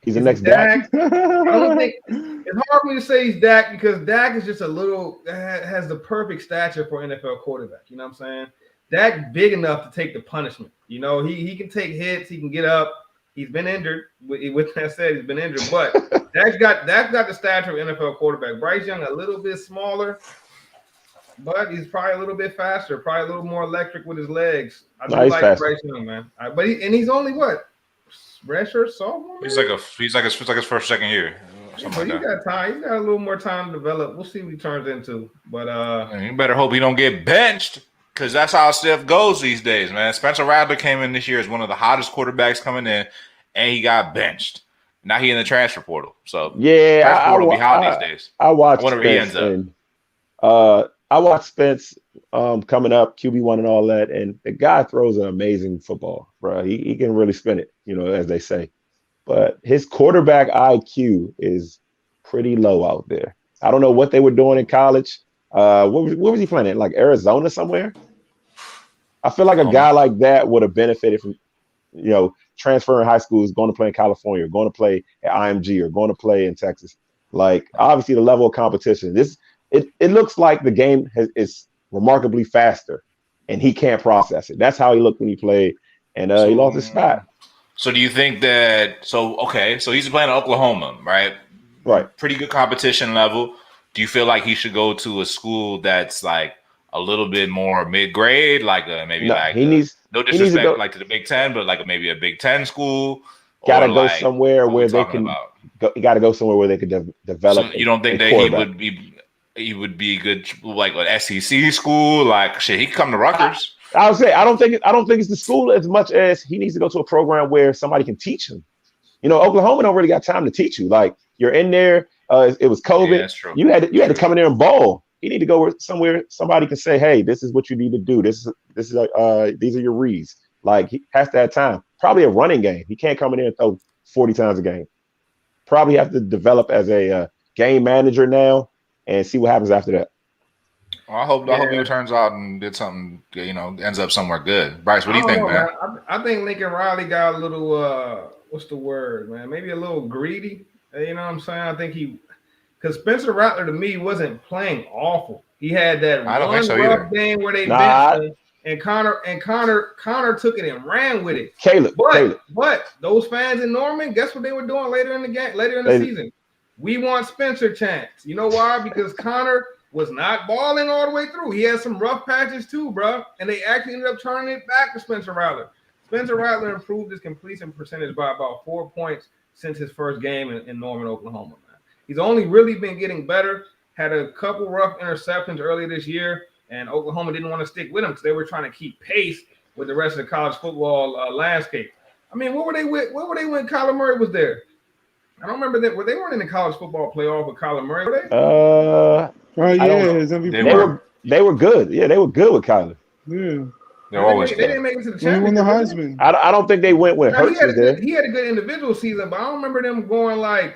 He's the next Dak. I don't think it's hard for me to say he's Dak because Dak is just has the perfect stature for an NFL quarterback. You know what I'm saying? Dak big enough to take the punishment. He can take hits. He can get up. He's been injured. With that said, he's been injured, but Dak's got the stature of an NFL quarterback. Bryce Young a little bit smaller, but he's probably a little bit faster, probably a little more electric with his legs. I do like Bryce Young, man. But he's only what? Redshirt sophomore? He's like his first second year. But he got time. He's got a little more time to develop. We'll see what he turns into. But you better hope he don't get benched. Because that's how stuff goes these days, man. Spencer Rattler came in this year as one of the hottest quarterbacks coming in, and he got benched. Now he in the transfer portal. So transfer portal be hot these days. I watched whenever he ends up. I watched Spence coming up, QB1 and all that, and the guy throws an amazing football, bro. He can really spin it, as they say. But his quarterback IQ is pretty low out there. I don't know what they were doing in college. Where was he playing in? Like Arizona somewhere? I feel like a guy like that would have benefited from, transferring high schools, going to play in California, or going to play at IMG, or going to play in Texas. Like, obviously, the level of competition. It looks like the game is remarkably faster, and he can't process it. That's how he looked when he played, and he lost his spot. So do you think that? So he's playing at Oklahoma, right? Right. Pretty good competition level. Do you feel like he should go to a school that's like a little bit more mid-grade, like no he needs to disrespect, go. like to the Big Ten, but like maybe a Big Ten school, Got or to go like somewhere what we where they talking can. about? You got to go somewhere where they could develop. So you don't think a that quarterback. he would be good, like an SEC school? Like shit, he could come to Rutgers. I would say I don't think it's the school as much as he needs to go to a program where somebody can teach him. Oklahoma don't really got time to teach you. Like you're in there. It was COVID. Yeah, that's true. You had to come in there and ball. You need to go somewhere somebody can say, "Hey, this is what you need to do. This is these are your reads." Like he has to have time. Probably a running game. He can't come in there and throw 40 times a game. Probably have to develop as a game manager now and see what happens after that. Well, I hope he turns out and did something. Ends up somewhere good. Bryce, what do you think, man? I think Lincoln Riley got a little what's the word, man? Maybe a little greedy. You know what I'm saying? I think because Spencer Rattler to me wasn't playing awful. He had that rough game where they benched him, and Connor took it and ran with it. Caleb. But those fans in Norman, guess what they were doing later in the season? We want Spencer chance. You know why? Because Connor was not balling all the way through. He had some rough patches too, bro. And they actually ended up turning it back to Spencer Rattler. Spencer Rattler improved his completion percentage by about 4 points since his first game in Norman, Oklahoma, man. He's only really been getting better. Had a couple rough interceptions earlier this year, and Oklahoma didn't want to stick with him because they were trying to keep pace with the rest of the college football landscape. I mean, what were they when Kyler Murray was there? I don't remember that. They weren't in the college football playoff with Kyler Murray, were they? They were good. Yeah, they were good with Kyler. Yeah. They didn't make it to the championship. He won the Heisman. I don't think they went when Hurts was there. He had a good individual season, but I don't remember them going like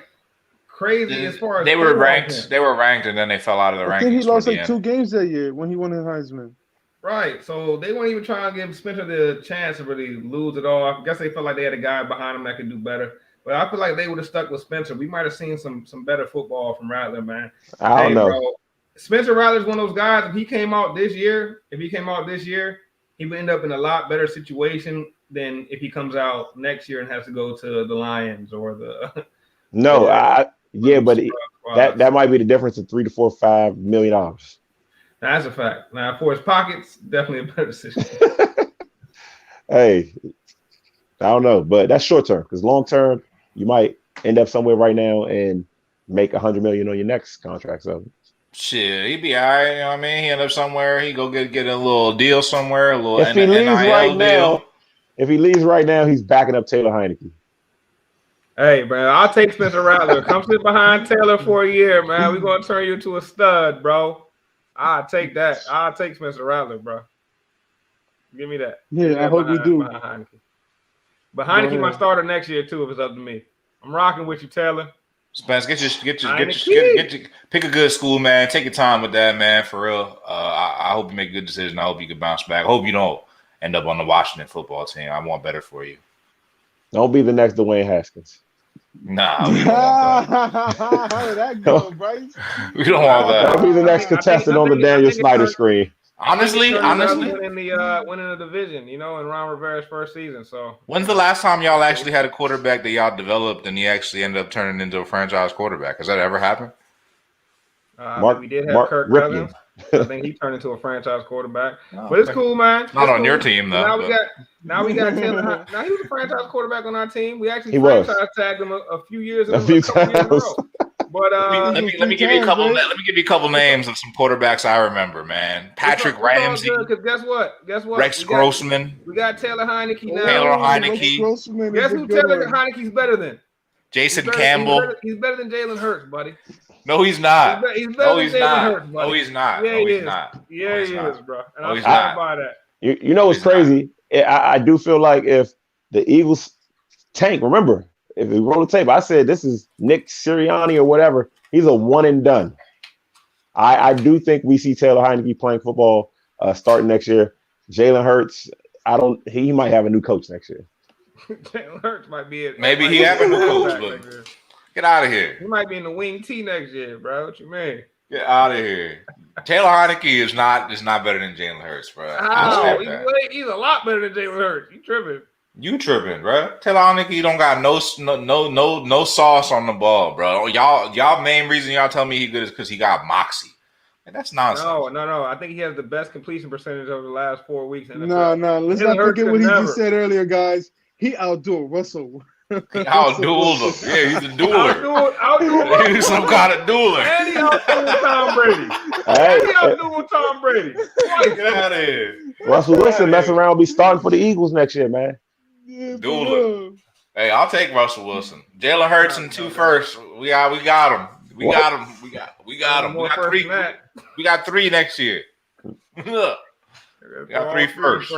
crazy as far as they were ranked. They were ranked, and then they fell out of the rankings. I think he lost like 2 games that year when he won the Heisman. Right, so they weren't even trying to give Spencer the chance to really lose it all. I guess they felt like they had a guy behind him that could do better. But I feel like they would have stuck with Spencer. We might have seen some better football from Rattler, man. I don't know. Bro, Spencer Rattler's one of those guys. If he came out this year, he would end up in a lot better situation than if he comes out next year and has to go to the Lions or the. No, but that might be the difference of $3 to $4 $5 million. That's a fact. Now, for his pockets, definitely a better decision. Hey, I don't know, but that's short term because long term, you might end up somewhere right now and make $100 million on your next contract. So. Shit, he'd be all right. You know what I mean? He end up somewhere. He go get a little deal somewhere. If he leaves right now, he's backing up Taylor Heineke. Hey, man, I'll take Spencer Rattler. Come sit behind Taylor for a year, man. We're gonna turn you into a stud, bro. I'll take that. I'll take Spencer Rattler, bro. Give me that. Yeah, I hope you do. Heineke. But Heineke my starter next year too, if it's up to me. I'm rocking with you, Taylor. Spence, pick a good school, man. Take your time with that, man. For real. I hope you make a good decision. I hope you can bounce back. I hope you don't end up on the Washington football team. I want better for you. Don't be the next Dwayne Haskins. Nah, we don't want that. How did that go, Bryce? We don't want that. Don't be the next contestant on the Daniel Snyder screen. Honestly, winning the division, in Ron Rivera's first season. So, when's the last time y'all actually had a quarterback that y'all developed and he actually ended up turning into a franchise quarterback? Has that ever happened? We did have Kirk Cousins. I think he turned into a franchise quarterback. But it's cool, man. Not on your team though. Now we got Taylor. Now he was a franchise quarterback on our team. We actually franchise tagged him a few years ago. But let me give you a couple. Let me give you a couple names of some quarterbacks I remember, man. Patrick Ramsey. Because guess what? Rex Grossman. We got Taylor Heineke now. Taylor Heineke. Guess who Taylor Heineke's better than? Jason Campbell. He's better than Jalen Hurts, buddy. No, he's not. He's better than Jalen Hurts, buddy. No, he's not. Yeah, he's not. Yeah, he is, bro. And I'm not by that. You know what's crazy? I do feel like if the Eagles tank, remember, if we roll the tape, I said this is Nick Sirianni or whatever. He's a one and done. I do think we see Taylor Heineke playing football starting next year. Jalen Hurts, he might have a new coach next year. Jalen Hurts might be it. Maybe he have a new coach, but get out of here. He might be in the wing T next year, bro. What you mean? Get out of here. Taylor Heineke is not better than Jalen Hurts, bro. He's a lot better than Jalen Hurts. You tripping? You tripping, bro? Tell Nigga you don't got no sauce on the ball, bro. Y'all main reason y'all tell me he good is because he got moxie. And that's nonsense. No. I think he has the best completion percentage over the last 4 weeks. No. Let's not forget what he just said earlier, guys. He outdueled Russell. He outdueled him. Yeah, he's a dueler. He's some kind of dueler. And he outdueled Tom Brady. Tom Brady. Get out of here. Russell Wilson messing around, be starting for the Eagles next year, man. Yeah, Dueler. Hey, I'll take Russell Wilson. Jalen Hurts and 2 first. We got him. We got him. We got 3 next year. We got 3 first.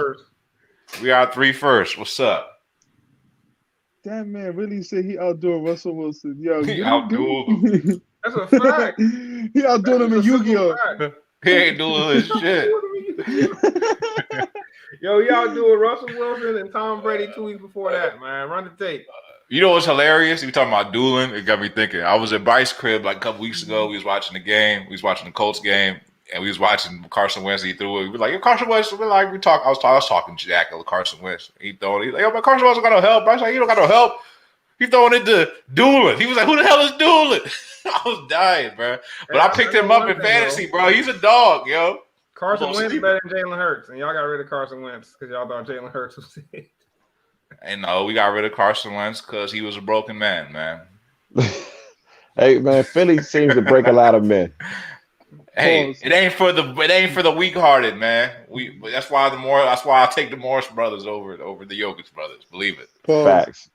We got 3 first. What's up? That man really said he outdueled Russell Wilson. Yo, he outdueled him. That's a fact. He outdueled him in Yu-Gi-Oh. He ain't doing this shit. Yo, he outdueled Russell Wilson and Tom Brady 2 weeks before that, man. Run the tape. You know what's hilarious? We talking about dueling. It got me thinking. I was at Bryce's crib like a couple weeks ago. We was watching the game. We was watching the Colts game. And we was watching Carson Wentz. He threw it. We were like, Carson Wentz. I was talking jack of Carson Wentz. He throwing it. He's like, yo, but Carson Wentz don't got no help. I was like, you don't got no help. He throwing it to dueling. He was like, who the hell is dueling? I was dying, bro. But I picked him up in fantasy, bro. He's a dog, yo. Carson Wentz better than Jalen Hurts, and y'all got rid of Carson Wentz because y'all thought Jalen Hurts was it. And no, we got rid of Carson Wentz because he was a broken man, man. Hey, man, Philly seems to break a lot of men. Hey, it ain't for the weak-hearted, man. That's why I take the Morris brothers over the Jokic brothers. Believe it. Facts.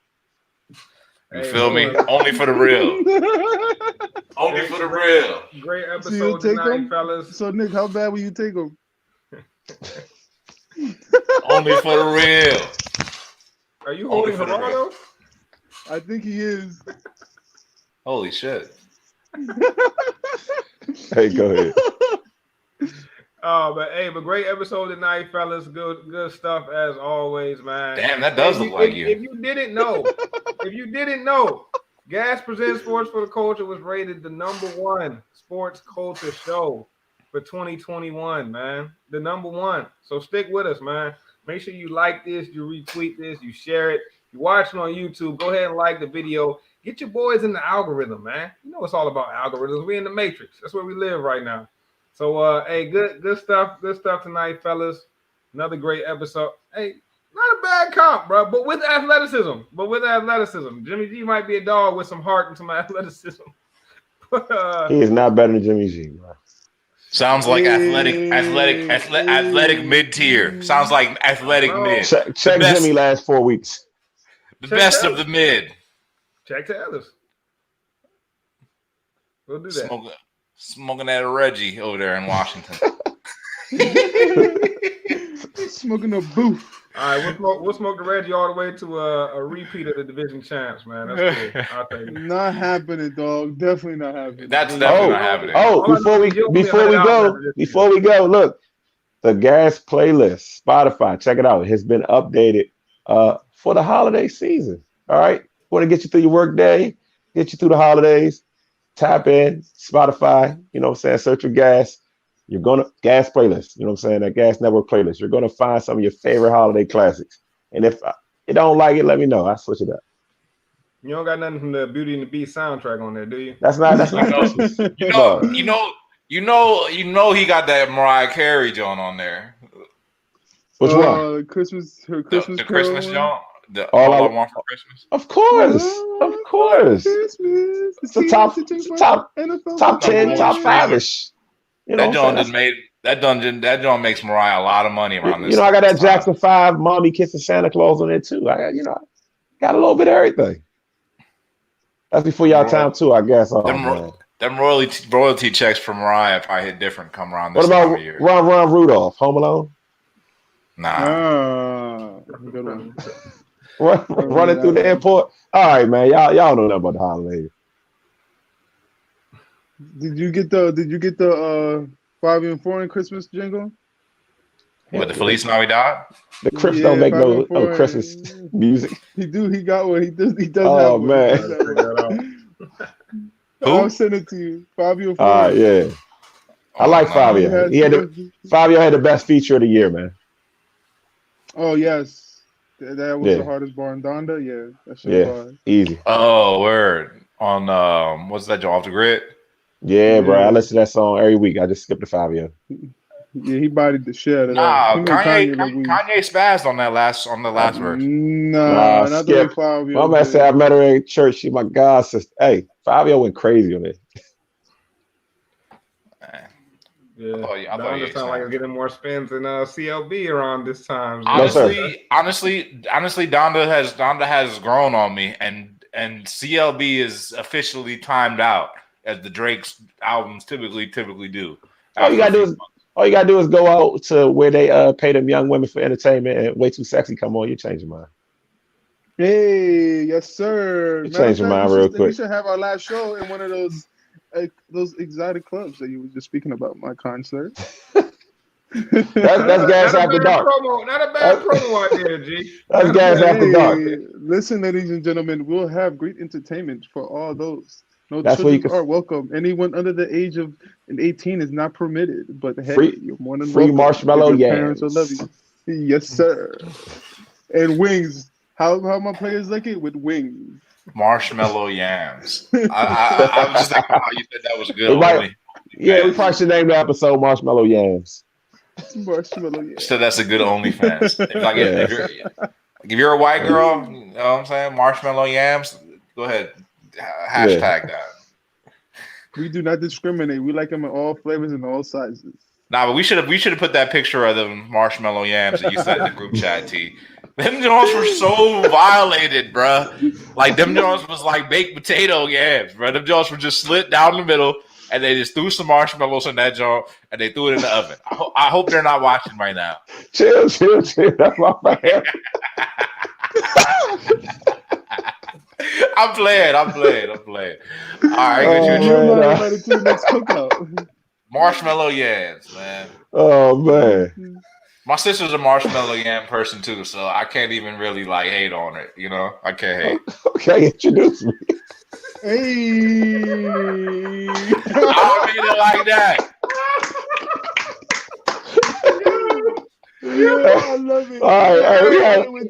You feel me? Only for the real. Only for the real. Great episode tonight, fellas. So Nick, how bad will you take him? Only for the real. Are you holding Gerardo? I think he is. Holy shit. Hey, go ahead. But great episode tonight, fellas. Good stuff as always, man. Damn, that does look like you. If you didn't know, Gas Presents Sports for the Culture was rated the #1 sports culture show for 2021, man. The #1. So stick with us, man. Make sure you like this, you retweet this, you share it. You're watching on YouTube, go ahead and like the video. Get your boys in the algorithm, man. You know it's all about algorithms. We in the matrix. That's where we live right now. So, hey, good stuff tonight, fellas. Another great episode. Hey, not a bad comp, bro, but with athleticism. Jimmy G might be a dog with some heart and some athleticism. He is not better than Jimmy G, bro. Sounds like athletic mid-tier. Sounds like athletic mid. Check Jimmy last 4 weeks. The best of the mid. Check to Ellis. We'll do that. Smoking that Reggie over there in Washington. Smoking a booth. All right, we'll smoke the Reggie all the way to a repeat of the division champs, man. That's cool. I'll take it. Not happening, dog. Definitely not happening. That's definitely not happening. Before we go, look, the Gas playlist, Spotify, check it out. It has been updated for the holiday season. All right, want to get you through your work day, get you through the holidays. Tap in Spotify. You know what I'm saying? Search for Gas. You're gonna Gas playlist. You know what I'm saying? That Gas Network playlist. You're gonna find some of your favorite holiday classics. And if you don't like it, let me know. I'll switch it up. You don't got nothing from the Beauty and the Beast soundtrack on there, do you? That's not you know he got that Mariah Carey joint on there. Which one? The Christmas joint. All I Want for Christmas. Of course. It's the top 10, top 5-ish. You know that joint makes Mariah a lot of money around this. You know, I got that Jackson 5 Mommy Kissing Santa Claus on there too. I got a little bit of everything. That's before y'all time too, I guess. Them royalty checks from Mariah probably hit different come around this time of year. What about Ron Rudolph, Home Alone? Nah. Good one. Running through the airport. All right, man. Y'all know nothing about the holidays. Did you get the Bobby and Foreign Christmas jingle? With the Feliz Navidad? The Crips don't make no Christmas music. He got one. He does. Oh, have man. Who? I'll send it to you. Fabio. Yeah. I like Fabio. Fabio had the best feature of the year, man. Oh yes. That was the hardest bar in Donda. Yeah, that shit was hard. Easy. Oh, word. On what's that? Off the grid. Yeah, bro. I listen to that song every week. I just skipped the 5 year. Yeah, he bodied the shit out of Nah, that. Kanye spazzed on the last verse. Nah, not the way Skip. Fabio. My man said I met her at church. She my god sister. Hey, Fabio went crazy on it. Yeah, I thought Donda sound like it's getting more spins than CLB around this time. Honestly, Donda has grown on me, and CLB is officially timed out, as the Drake's albums typically do. All you gotta do is go out to where they pay them young women for entertainment and Way Too Sexy come on, you change your mind. Hey, yes sir. You change your mind real quick. We should have our last show in one of those exotic clubs that you were just speaking about, my concert. That's gas after dark. Not a bad promo idea, G. That's gas after dark. Listen, ladies and gentlemen, we'll have great entertainment for all those. No That's children are welcome. Anyone under the age of 18 is not permitted. But hey, you're more than free welcome. marshmallow Your yams. parents will love you. Yes, sir. And wings. How my players like it? With wings. Marshmallow yams. I was just thinking how you said that was good. We probably should name the episode Marshmallow Yams. Marshmallow Yams. So that's a good OnlyFans. If you're a white girl, you know what I'm saying? Marshmallow yams, go ahead. Hashtag that. We do not discriminate. We like them in all flavors and all sizes. Nah, but we should have put that picture of them marshmallow yams that you sent in the group chat, T. Them Jones were so violated, bruh. Like them Jones was like baked potato yams, bruh. Them Jones were just slit down the middle, and they just threw some marshmallows in that jar, and they threw it in the oven. I hope they're not watching right now. Chill. That's my man. I'm playing. All right, to the next cookout. Marshmallow yams, man. Oh man. My sister's a marshmallow yam person too, so I can't even really like hate on it. You know, I can't hate. Okay, introduce me. Hey, I don't mean it like that. Yeah, I love it. All right, we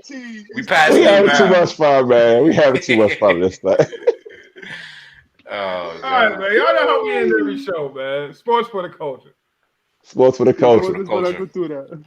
having too much fun, man. We having too much fun this time. Oh, all right, man. Y'all know how we end every show, man. Sports for the culture. Sports for the culture. Let's go through that.